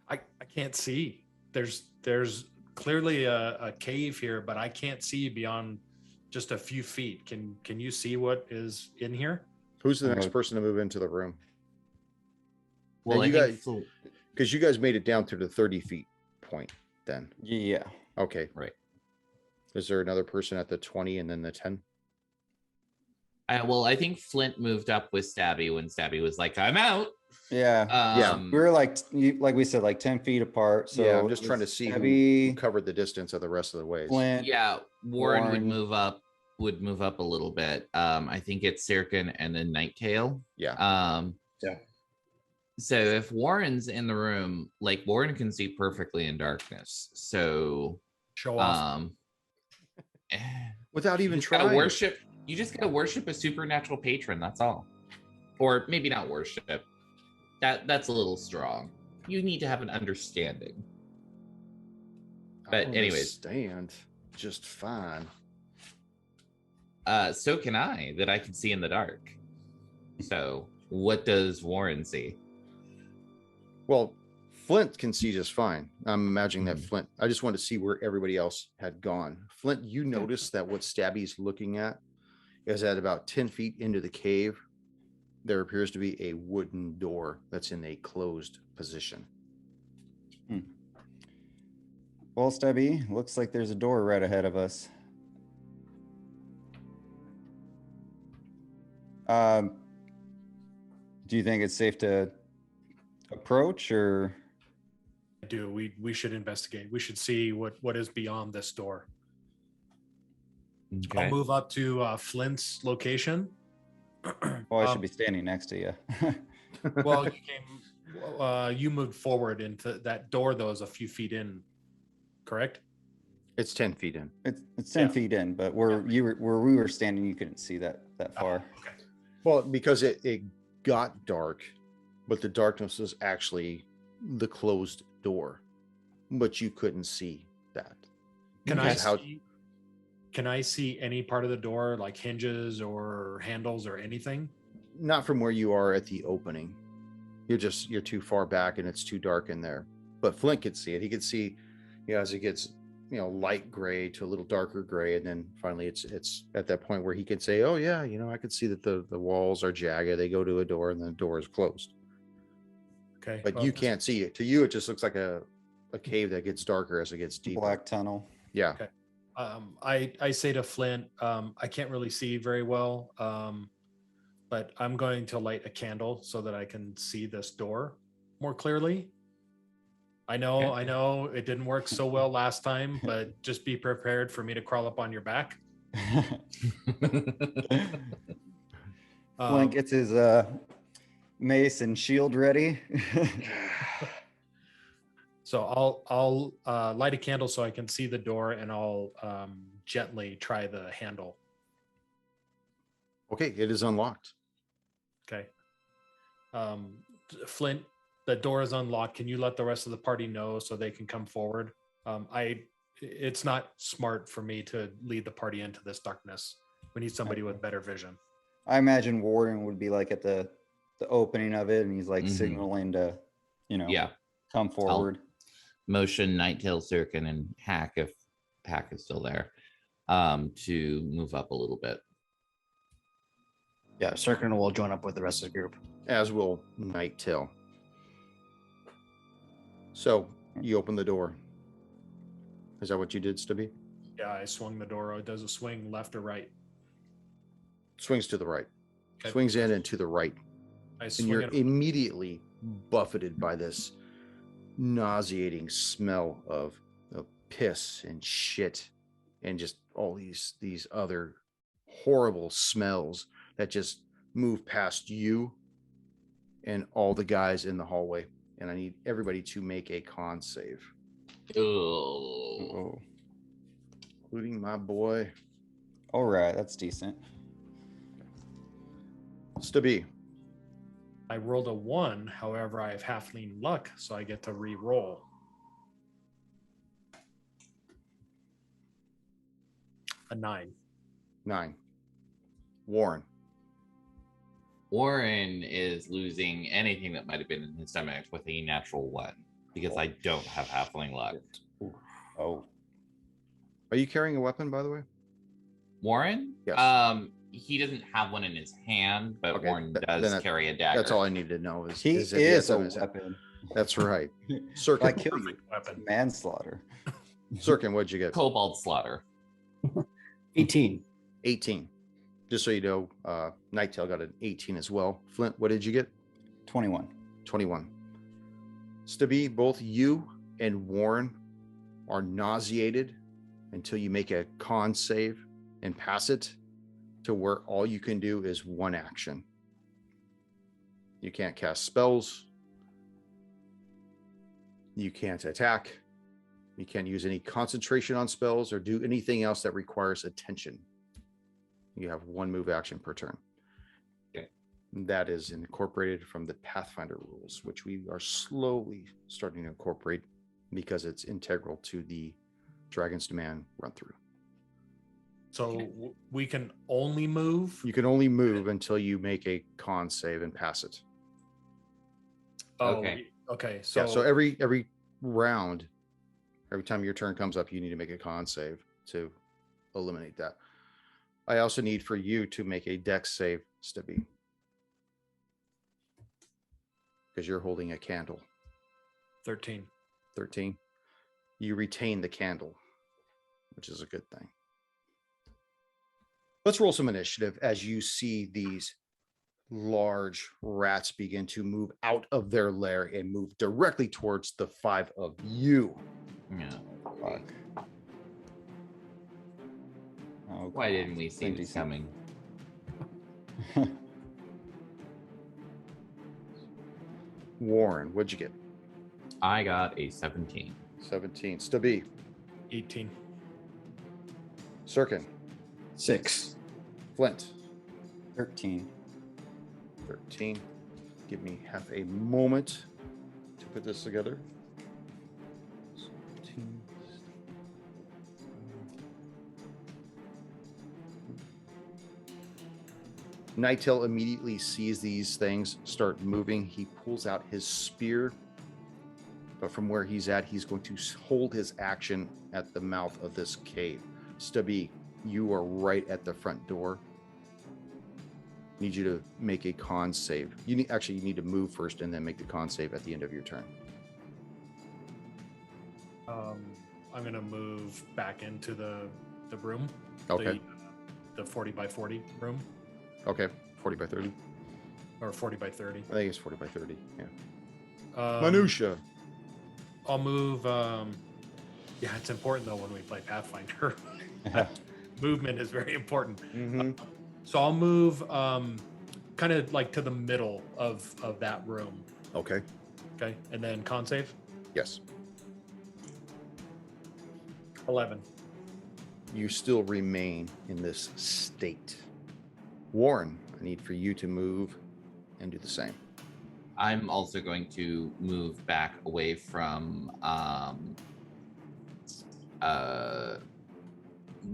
I can't see. There's clearly a cave here, but I can't see beyond just a few feet. Can you see what is in here? Who's the next person to move into the room? Well, you I think guys, because you guys made it down to the 30 feet point then. Yeah. Okay. Right. Is there another person at the 20 and then the 10? Well, I think Flint moved up with Stabbi when Stabbi was like, "I'm out." Yeah. We were like we said, like 10 feet apart. So yeah, I'm just trying to see who covered the distance of the rest of the ways. Flint. Yeah, Warren would move up a little bit. I think it's Sirkin and then Nighttail. Yeah. Yeah. So if Warren's in the room, like Warren can see perfectly in darkness. So Show off. Without even you just gotta trying. worship. You just gotta worship a supernatural patron. That's all. Or maybe not worship. That's a little strong. You need to have an understanding. But anyways, understand just fine. So can I, that I can see in the dark. So what does Warren see? Well, Flint can see just fine. I'm imagining that Flint, I just wanted to see where everybody else had gone. Flint, you notice that what Stabby's looking at is at about 10 feet into the cave. There appears to be a wooden door that's in a closed position. Well, Stabby, looks like there's a door right ahead of us. Do you think it's safe to approach, or? I do. We should investigate. We should see what is beyond this door. Okay. I'll move up to Flint's location. Oh, I should be standing next to you. Well, you moved forward into that door, though, is a few feet in, correct? It's 10 feet in. It's 10 feet in, but where we were standing, you couldn't see that far. Okay. Well, because it got dark, but the darkness was actually the closed door, but you couldn't see that. Okay. Can I see any part of the door, like hinges or handles or anything? Not from where you are at the opening. You're too far back and it's too dark in there. But Flint could see it. He could see, as it gets, light gray to a little darker gray, and then finally it's at that point where he could say, "Oh yeah, I could see that the walls are jagged. They go to a door, and the door is closed." Okay. But you can't see it. To you, it just looks like a cave that gets darker as it gets deeper. Black tunnel. Yeah. Okay. I say to Flint, I can't really see very well, but I'm going to light a candle so that I can see this door more clearly. I know it didn't work so well last time, but just be prepared for me to crawl up on your back. Flint gets his mace and shield ready. So I'll light a candle so I can see the door, and I'll gently try the handle. Okay, it is unlocked. Okay. Flint, the door is unlocked. Can you let the rest of the party know so they can come forward? It's not smart for me to lead the party into this darkness. We need somebody with better vision. I imagine Warden would be like at the opening of it, and he's like signaling to, Yeah. come forward. Motion Nighttail, Sirkin, and Hack, if Hack is still there, to move up a little bit. Yeah, Circin will join up with the rest of the group. As will Nighttail. So you open the door. Is that what you did, Stabbi? Yeah, I swung the door. Does it swing left or right? Swings to the right. Okay. Swings in and to the right. I And swing you're it. immediately buffeted by this nauseating smell of piss and shit and just all these other horrible smells that just move past you and all the guys in the hallway. And I need everybody to make a con save. Oh. Including my boy All right, that's decent. Stabbi. I rolled a 1. However, I have halfling luck, so I get to re-roll. A 9. 9. Warren. Warren is losing anything that might have been in his stomach with a natural 1 because I don't have halfling luck. Oh, Are you carrying a weapon, by the way? Warren? Yes. He doesn't have one in his hand, but Okay, Warren then does carry a dagger. That's all I need to know. he if is he a has his- weapon. That's right. If I Circuit. kill you, Weapon. manslaughter. Circuit, what'd you get? Cobalt slaughter. 18. 18. Just so you know, Nighttail got an 18 as well. Flint, what did you get? 21. 21. Stabbi, both you and Warren are nauseated until you make a con save and pass it to where all you can do is one action. You can't cast spells. You can't attack. You can't use any concentration on spells or do anything else that requires attention. You have one move action per turn. Okay. That is incorporated from the Pathfinder rules, which we are slowly starting to incorporate because it's integral to the Dragon's Demand run through. So we can only move. You can only move until you make a con save and pass it. Okay. So, Yeah, so every round, every time your turn comes up, you need to make a con save to eliminate that. I also need for you to make a dex save, Stabbi, because you're holding a candle. 13. 13. You retain the candle, which is a good thing. Let's roll some initiative as you see these large rats begin to move out of their lair and move directly towards the 5 of you. Yeah. Fuck. Oh, Why God. didn't we see this Decent. coming? Warren, what'd you get? I got a 17. 17. Stabbi. 18. Sirkin. 6. Flint. 13. 13. Give me half a moment to put this together. 17. Nighttail immediately sees these things start moving. He pulls out his spear, but from where he's at, he's going to hold his action at the mouth of this cave. Stabbi, you are right at the front door. Need you to make a con save. You need you need to move first and then make the con save at the end of your turn. I'm gonna move back into the room. Okay. The 40 by 40 room, Okay. 40 by 30. or 40 by 30. I think it's 40 by 30. Yeah. Minutia. I'll move. Yeah, it's important though when we play Pathfinder. Movement is very important. Mm-hmm. So I'll move kind of like to the middle of that room. Okay. Okay. And then con save. Yes. 11. You still remain in this state. Warren, I need for you to move and do the same. I'm also going to move back away from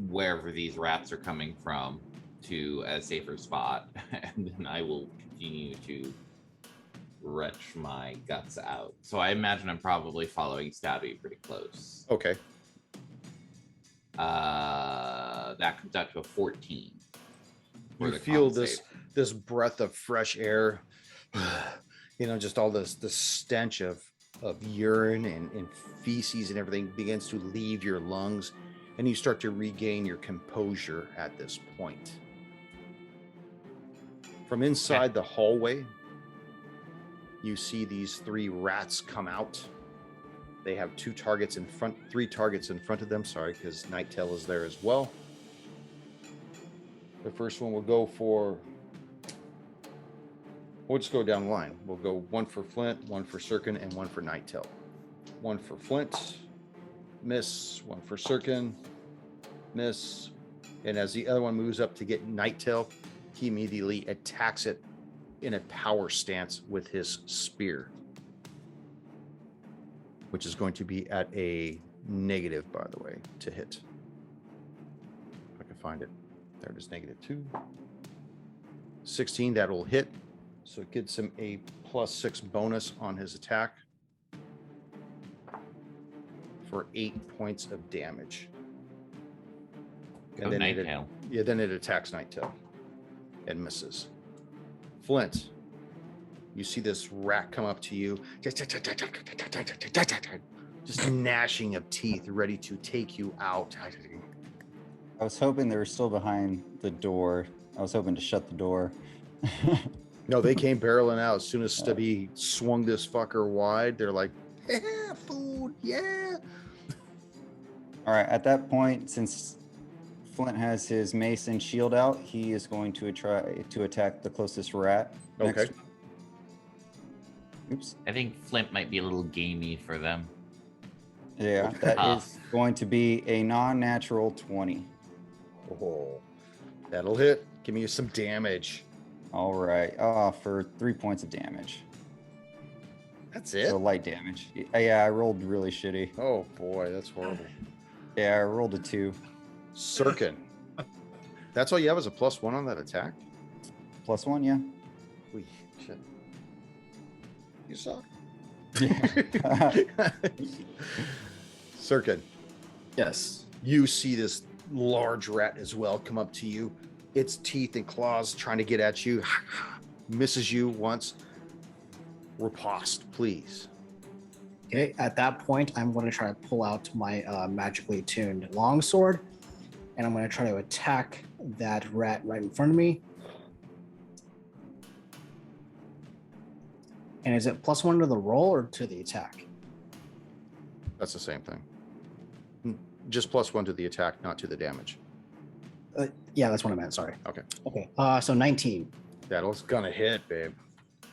wherever these rats are coming from to a safer spot, and then I will continue to retch my guts out. So I imagine I'm probably following Stabbi pretty close. Okay. That comes out to a 14. for You the feel con this save. this breath of fresh air, just all the stench of urine and feces and everything begins to leave your lungs, and you start to regain your composure at this point. From inside the hallway, you see these 3 rats come out. They have 3 targets in front of them. Sorry, because Nighttail is there as well. The first one will go for. We'll just go down the line. We'll go 1 for Flint, 1 for Sirkin, and 1 for Nighttail. 1 for Flint, miss. 1 for Sirkin, miss. And as the other one moves up to get Nighttail, he immediately attacks it in a power stance with his spear, which is going to be at a negative, by the way, to hit. If I can find it. There it is, -2. 16, that'll hit. So it gets him a +6 bonus on his attack for 8 points of damage. Go Nighttail. Then it attacks Nighttail and misses. Flint, you see this rat come up to you, just gnashing of teeth, ready to take you out. I was hoping they were still behind the door. I was hoping to shut the door. No, they came barreling out as soon as Stabbi swung this fucker wide. They're like, yeah, food, yeah. All right, at that point, since Flint has his mace and shield out, he is going to try to attack the closest rat. Okay. Oops. I think Flint might be a little gamey for them. Yeah, that is going to be a non-natural 20. Oh, that'll hit. Give me some damage. All right. For 3 points of damage. That's it? So light damage. Yeah, I rolled really shitty. Oh, boy, that's horrible. Yeah, I rolled a 2. Sirkin. That's all you have is a +1 on that attack? +1, yeah. Holy shit. You suck. Sirkin, Yes. you see this large rat as well come up to you. Its teeth and claws trying to get at you. Misses you once. Riposte, please. Okay. At that point, I'm going to try to pull out my magically tuned longsword, and I'm going to try to attack that rat right in front of me. And is it +1 to the roll or to the attack? That's the same thing. Just +1 to the attack, not to the damage. Yeah, that's what I meant. Sorry. Okay. Okay. So 19. That'll's gonna hit, babe.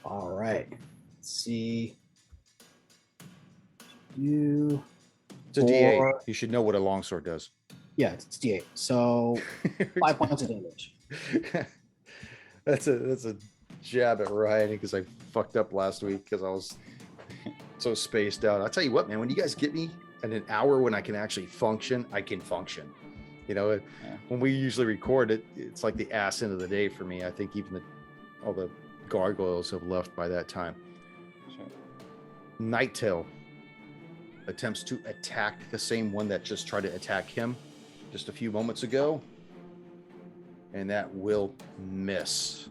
All right. Let's see. You. It's a D8. You should know what a longsword does. Yeah, it's D8. So 5 points of damage. That's a jab at Ryan because I fucked up last week because I was so spaced out. I'll tell you what, man, when you guys get me in an hour when I can actually function, I can function. When we usually record it, it's like the ass end of the day for me. I think even all the gargoyles have left by that time. Sure. Nighttail attempts to attack the same one that just tried to attack him just a few moments ago. And that will miss.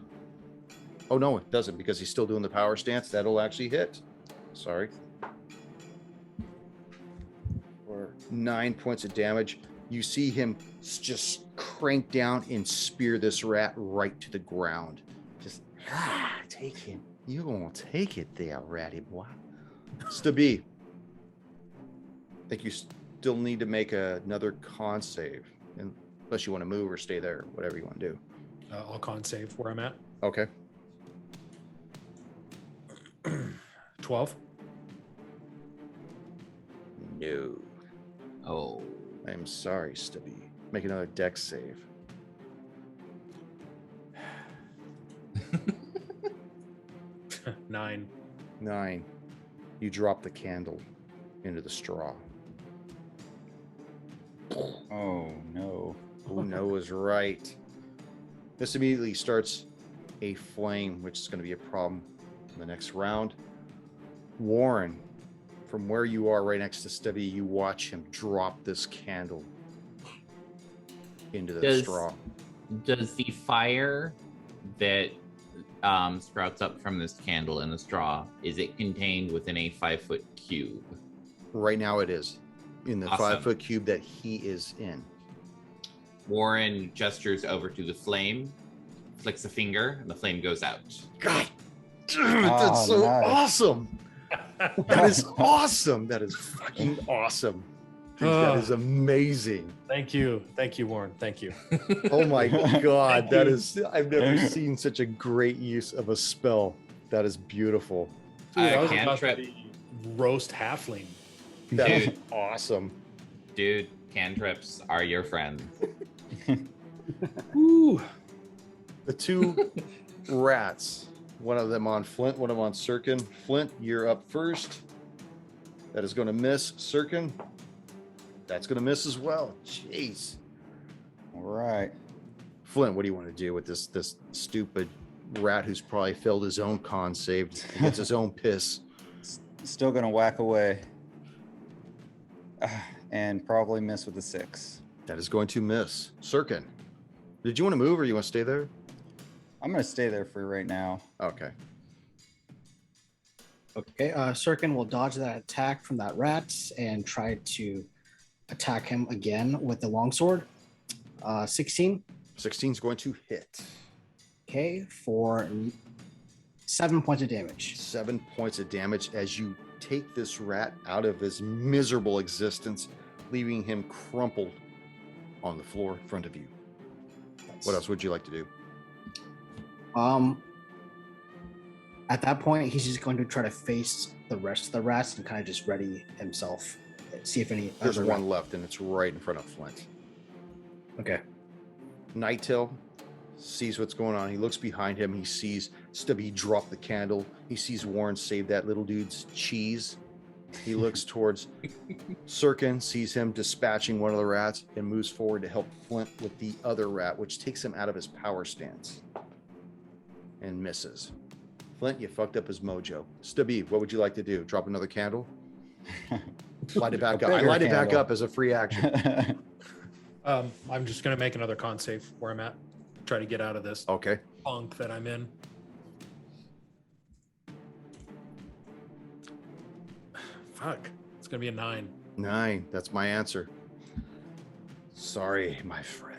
Oh, no, it doesn't because he's still doing the power stance. That'll actually hit. Sorry. For 9 points of damage. You see him just crank down and spear this rat right to the ground. Just, take him. You gonna take it there, ratty boy. Stabbi. I think you still need to make another con save. Unless you want to move or stay there, whatever you want to do. I'll con save where I'm at. Okay. 12. No. Oh. I am sorry, Stabbi. Make another dex save. 9. 9. You drop the candle into the straw. Oh no. Oh no is right. This immediately starts a flame, which is going to be a problem in the next round. Warren, from where you are right next to Stabbi, you watch him drop this candle into the straw. Does the fire that sprouts up from this candle in the straw, is it contained within a 5-foot cube? Right now it is. In the Awesome. 5-foot cube that he is in. Warren gestures over to the flame, flicks a finger, and the flame goes out. God damn it, that's so nice. awesome. That is awesome. That is fucking awesome. Dude, that is amazing. Thank you, Warren. Thank you. Oh my God. Thank That you. is, I've never seen such a great use of a spell. That is beautiful. Dude, I was about Cantrip. to be roast halfling. That is Dude. awesome. Dude, cantrips are your friend. Ooh. The two rats, one of them on Flint, one of them on Sirkin. Flint, you're up first. That is going to miss. Sirkin, that's going to miss as well. Jeez. All right. Flint, what do you want to do with this stupid rat who's probably failed his own con save and gets his own piss? Still gonna whack away. And probably miss with a 6. That is going to miss. Sirkin, did you want to move or you want to stay there? I'm gonna stay there for right now. Okay. Okay, Sirkin will dodge that attack from that rat and try to attack him again with the longsword. 16. 16 is going to hit. Okay, for 7 points of damage. 7 points of damage as you take this rat out of his miserable existence, leaving him crumpled on the floor in front of you. What else would you like to do? At that point, he's just going to try to face the rest of the rats and kind of just ready himself. See if any. There's other one left, and it's right in front of Flint. Okay. Nighttail sees what's going on. He looks behind him. He sees Stabbi drop the candle. He sees Warren save that little dude's cheese. He looks towards Sirkin, sees him dispatching one of the rats, and moves forward to help Flint with the other rat, which takes him out of his power stance and misses. Flint, you fucked up his mojo. Stabbi, what would you like to do? Drop another candle? Light it back up. I bigger light it back candle. up as a free action. I'm just gonna make another con save where I'm at. Try to get out of this Okay. funk that I'm in. Fuck. It's gonna be a 9. 9. That's my answer. Sorry, my friend.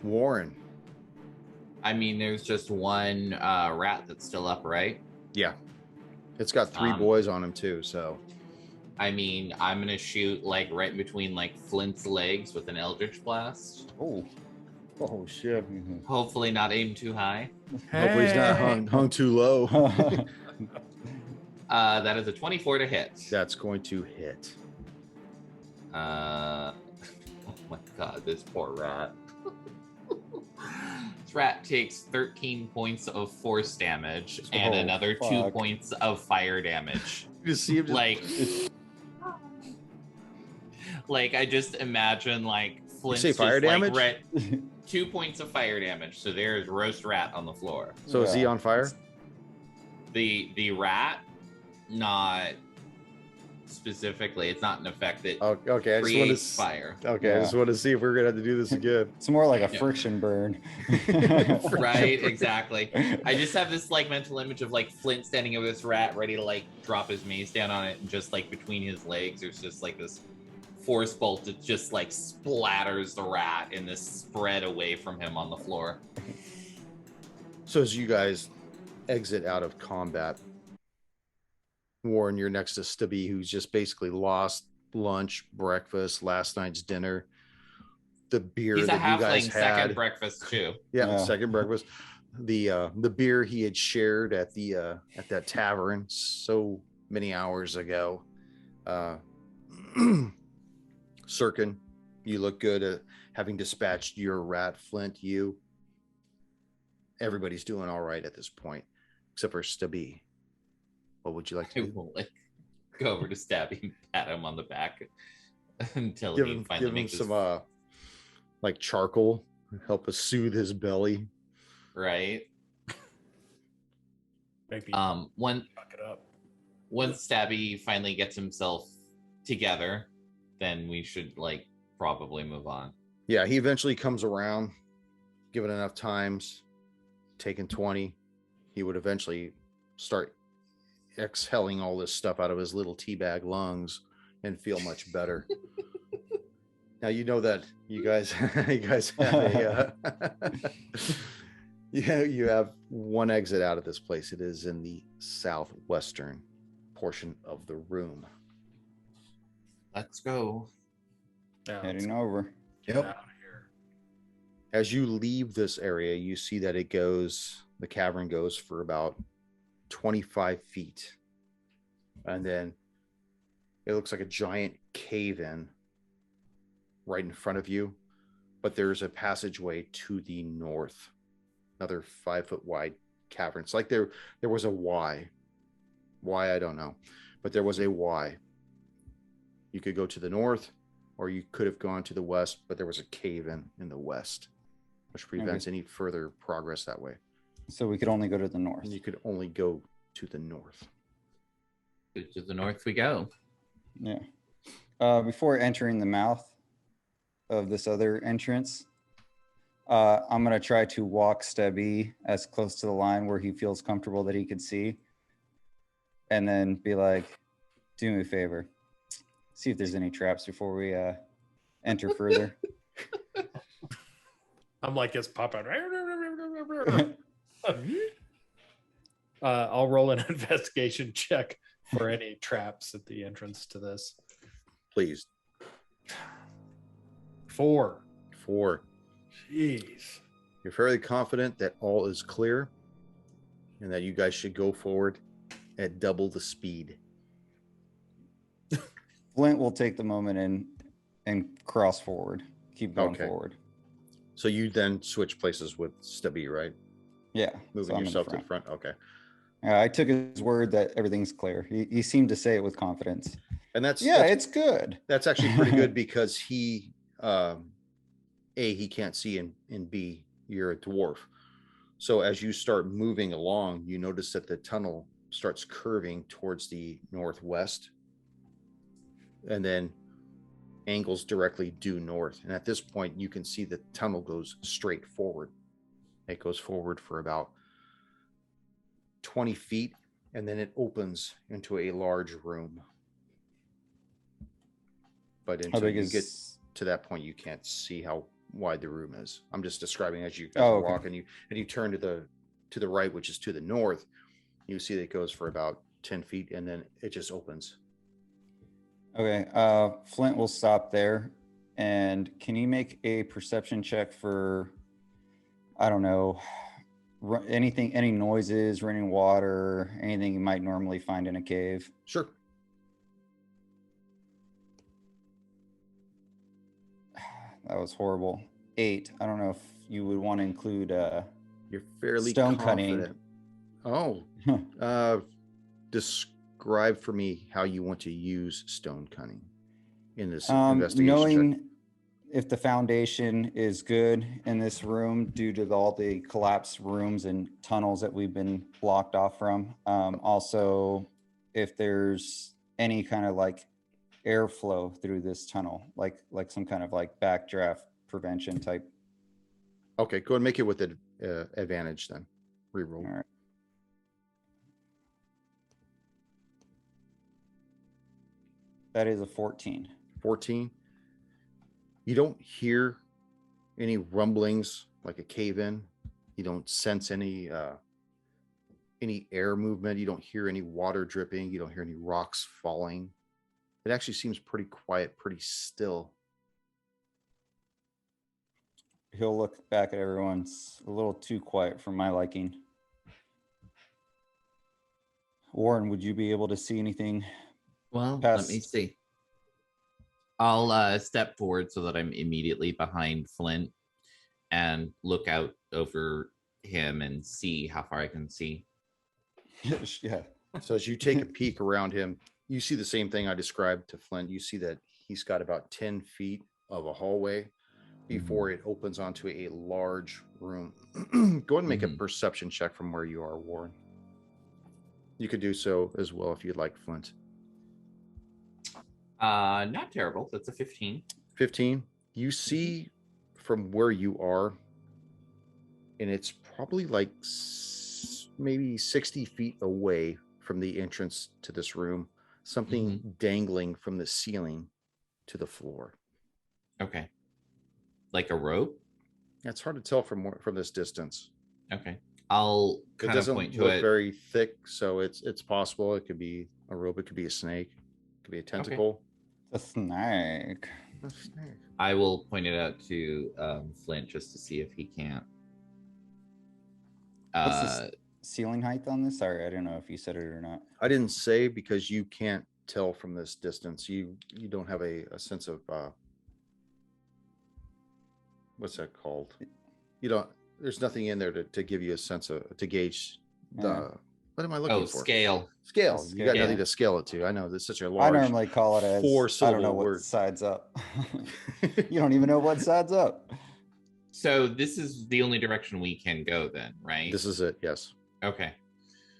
Warren. I mean, there's just one rat that's still up, right? Yeah. It's got 3 boys on him too, so. I mean, I'm gonna shoot like right between like Flint's legs with an Eldritch Blast. Oh. Oh shit. Hopefully not aim too high. Hopefully he's not hung too low. That is a 24 to hit. That's going to hit. Oh my god, this poor rat. This rat takes 13 points of force damage and Oh, another 2 fuck. points of fire damage. You see him just, like I just imagine like Flint's say fire just, damage? Like, 2 points of fire damage. So there's roast rat on the floor. so is he Yeah. on fire? The rat, not specifically. It's not an effect that Oh, okay. I just want creates to. fire. Okay, I just want to see if we're gonna have to do this again. It's more like a Yeah. friction burn. Right, exactly. I just have this like mental image of like Flint standing over this rat, ready to like drop his mace down on it, and just like between his legs, there's just like this force bolt that just like splatters the rat in this spread away from him on the floor. So as you guys exit out of combat, Warren, you're next to Stabbi, who's just basically lost lunch, breakfast, last night's dinner, the beer He's a that you guys halfling second had. breakfast too. Yeah, Yeah. second breakfast. The beer he had shared at that tavern so many hours ago. Sirkin, You look good at having dispatched your rat, Flint. Everybody's doing all right at this point, except for Stabbi. What would you like to I do? will like go over to Stabby and pat him on the back until Give he him, finally give him makes his some like charcoal, help us soothe his belly. right. Maybe When fuck it up. once Stabby finally gets himself together, then we should like probably move on. Yeah, he eventually comes around, given enough times, taking 20, he would eventually start exhaling all this stuff out of his little teabag lungs and feel much better. Now you know that you guys have a you have one exit out of this place. It is in the southwestern portion of the room. Let's go. Yeah, Heading over. get out of here. As you leave this area, you see that the cavern goes for about 25 feet. And then it looks like a giant cave in right in front of you. But there's a passageway to the north, another 5-foot wide cavern. It's like there was a Y. Why, I don't know. But there was a Y. You could go to the north, or you could have gone to the west, but there was a cave in the west, which prevents any further progress that way. So we could only go to the north. And you could only go to the north. To the north we go. Yeah. Before entering the mouth of this other entrance, I'm going to try to walk Stabby as close to the line where he feels comfortable that he could see. And then be like, do me a favor. See if there's any traps before we enter further. I'm like it's popping. I'll roll an investigation check for any traps at the entrance to this. Please. 4. 4. Jeez. You're fairly confident that all is clear and that you guys should go forward at double the speed. Flint will take the moment and cross forward. Keep going forward. So you then switch places with Stabbi, right? Yeah. Moving so I'm in yourself to the front. Okay. I took his word that everything's clear. He seemed to say it with confidence. And that's it's good. That's actually pretty good because he A, he can't see, and B, you're a dwarf. So as you start moving along, you notice that the tunnel starts curving towards the northwest and then angles directly due north. And at this point, you can see the tunnel goes straight forward. It goes forward for about 20 feet, and then it opens into a large room. But until you get to that point, you can't see how wide the room is. I'm just describing as you walk and you turn to the right, which is to the north. You see that it goes for about 10 feet, and then it just opens. Okay. Flint will stop there. And can you make a perception check for, I don't know, anything, any noises, running water, anything you might normally find in a cave? Sure. That was horrible. 8. I don't know if you would want to include You're fairly stone confident. cutting. Oh. Describe for me how you want to use stone cutting in this investigation knowing check. if the foundation is good in this room due to all the collapsed rooms and tunnels that we've been blocked off from. Also, if there's any kind of like airflow through this tunnel, like some kind of like backdraft prevention type. Okay, go ahead and make it with advantage then. Reroll. All right. That is a 14. 14. You don't hear any rumblings like a cave in. You don't sense any air movement. You don't hear any water dripping. You don't hear any rocks falling. It actually seems pretty quiet, pretty still. He'll look back at everyone. It's a little too quiet for my liking. Warren, would you be able to see anything? Well, Past- let me see. I'll step forward so that I'm immediately behind Flint and look out over him and see how far I can see. Yeah. So as you take a peek around him, you see the same thing I described to Flint. You see that he's got about 10 feet of a hallway before it opens onto a large room. Go ahead and make a perception check from where you are, Warren. You could do so as well if you'd like, Flint. Not terrible. That's a 15. 15. You see from where you are, and it's probably like maybe 60 feet away from the entrance to this room, something dangling from the ceiling to the floor. Okay. Like a rope? It's hard to tell from this distance. Okay. I'll It kind of doesn't point to look it. very thick, so it's possible. It could be a rope. It could be a snake. It could be a tentacle. A snake. A snake. I will point it out to Flint just to see if he can't. What's the ceiling height on this? Sorry, I don't know if you said it or not. I didn't say because you can't tell from this distance. You don't have a sense of what's that called? You don't. There's nothing in there to give you a sense of to gauge the. What am I looking for? Scale. Scale. Scale. You got nothing Yeah. to scale it to. I know there's such a large. I normally call it as I don't know what word. side's up. You don't even know what side's up. So this is the only direction we can go then, right? This is it. Yes. Okay.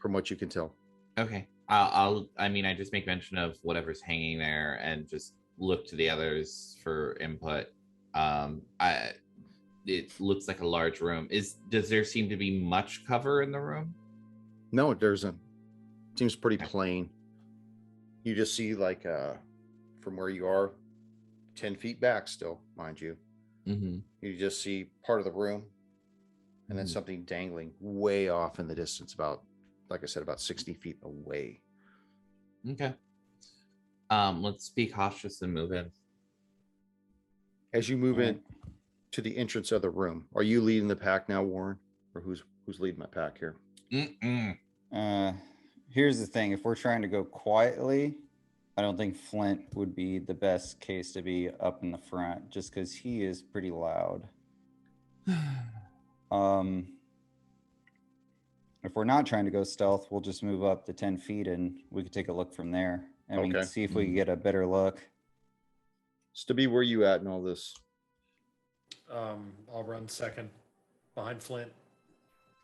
From what you can tell. Okay. I mean, I just make mention of whatever's hanging there and just look to the others for input. It looks like a large room. Does there seem to be much cover in the room? No, it doesn't. Seems pretty plain. You just see like from where you are, 10 feet back still, mind you. Mm-hmm. You just see part of the room and then something dangling way off in the distance, about, like I said, about 60 feet away. Okay. Let's be cautious and move in. As you move in to the entrance of the room, are you leading the pack now, Warren? Or who's leading my pack here? Here's the thing. If we're trying to go quietly, I don't think Flint would be the best case to be up in the front just because he is pretty loud. If we're not trying to go stealth, we'll just move up to 10 feet and we could take a look from there. And we can see if we can get a better look. Stabbi, where you at in all this? I'll run second behind Flint.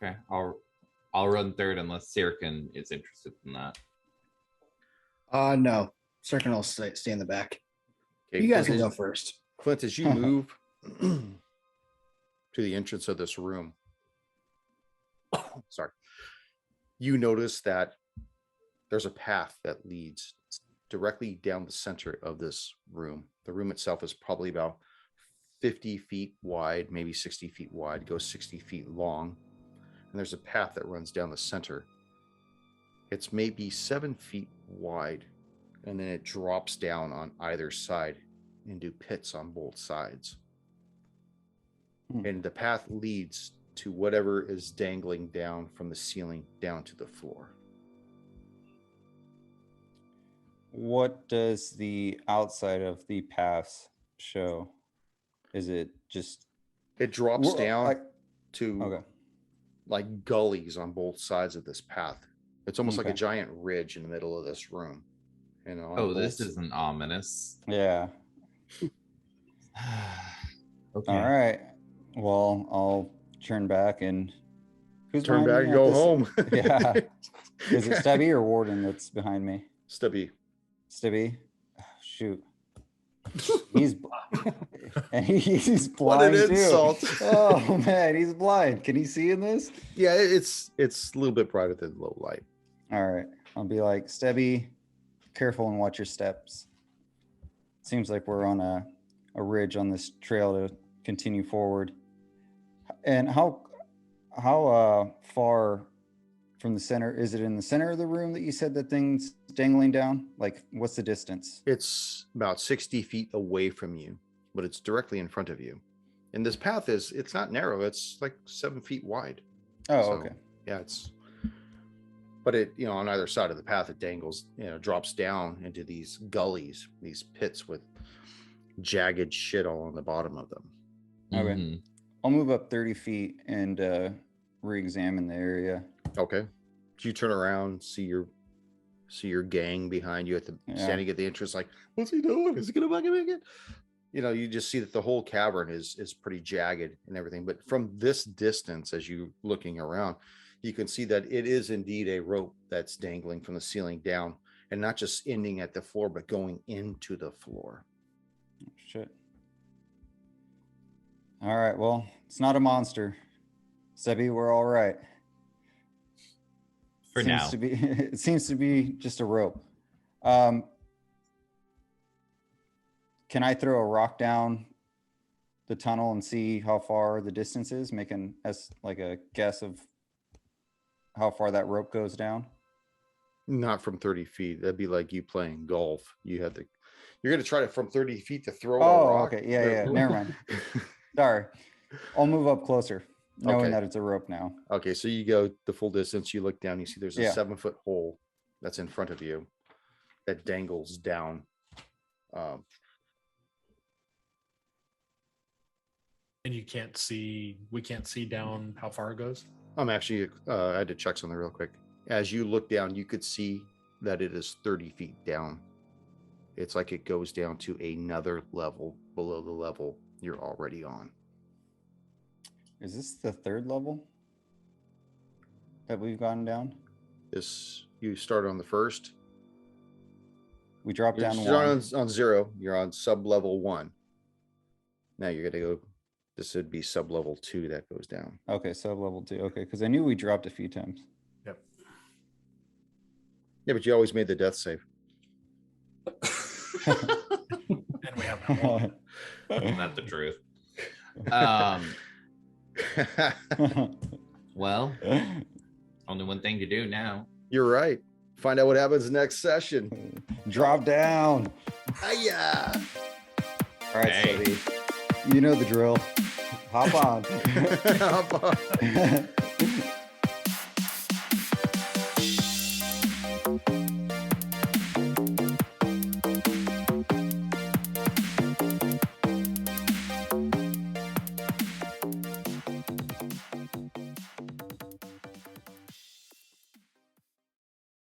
Okay. I'll run third unless Sirkin is interested in that. No. Sirkin will stay in the back. Okay, You guys can Flint, go first. Flint, as you move to the entrance of this room, sorry, you notice that there's a path that leads directly down the center of this room. The room itself is probably about 50 feet wide, maybe 60 feet wide, goes 60 feet long. And there's a path that runs down the center. It's maybe 7 feet wide, and then it drops down on either side into pits on both sides. And the path leads to whatever is dangling down from the ceiling down to the floor. What does the outside of the paths show? Is it just... It drops down to Okay. like gullies on both sides of this path. It's almost like a giant ridge in the middle of this room. You know, This isn't ominous. Yeah. Okay. All right. Well, I'll turn back and... Who's turn behind back me and at go this- home. Yeah. Is it Stabbi or Warden that's behind me? Stabbi. Stabbi? Oh, shoot. He's and he's blind What an too. insult. Oh man, he's blind. Can he see in this? Yeah, it's a little bit brighter than low light. All right. I'll be like, Stabbi, careful and watch your steps. Seems like we're on a ridge on this trail to continue forward. And how far from the center is it? In the center of the room that you said that thing's dangling down? Like, what's the distance? It's about 60 feet away from you, but it's directly in front of you. And this path it's not narrow. It's like 7 feet wide. Oh, So, okay. Yeah, but it, on either side of the path, it dangles, drops down into these gullies, these pits with jagged shit all on the bottom of them. Okay. Mhm. I'll move up 30 feet and re-examine the area. Okay. You turn around, see your gang behind you standing at the entrance, like, what's he doing? Is he gonna fucking make it? You just see that the whole cavern is pretty jagged and everything. But from this distance, as you looking around, you can see that it is indeed a rope that's dangling from the ceiling down, and not just ending at the floor, but going into the floor. Oh, shit. All right. Well, it's not a monster. Stabbi, we're all right. For now. It seems to be just a rope. Can I throw a rock down the tunnel and see how far the distance is, making as like a guess of how far that rope goes down? Not from 30 feet. That'd be like you playing golf. You're gonna try to from 30 feet to throw a rock. Okay. Yeah. Never mind. Sorry. I'll move up closer, knowing that it's a rope now. Okay, so you go the full distance, you look down, you see there's a Yeah. 7-foot hole that's in front of you that dangles down. And we can't see down how far it goes. I'm actually, I had to check something real quick. As you look down, you could see that it is 30 feet down. It's like it goes down to another level below the level you're already on. Is this the third level that we've gone down? You start on the first. We dropped You're down starting one. on 0. You're on sub level 1. Now you're gonna go. This would be sub level 2 that goes down. Okay, sub level 2. Okay, because I knew we dropped a few times. Yep. Yeah, but you always made the death save. And we haven't won. Not the truth. Well, only one thing to do now. You're right. Find out what happens next session. Drop down. Hiya! All right, Hey. Stabbi. You know the drill. Hop on. Hop on.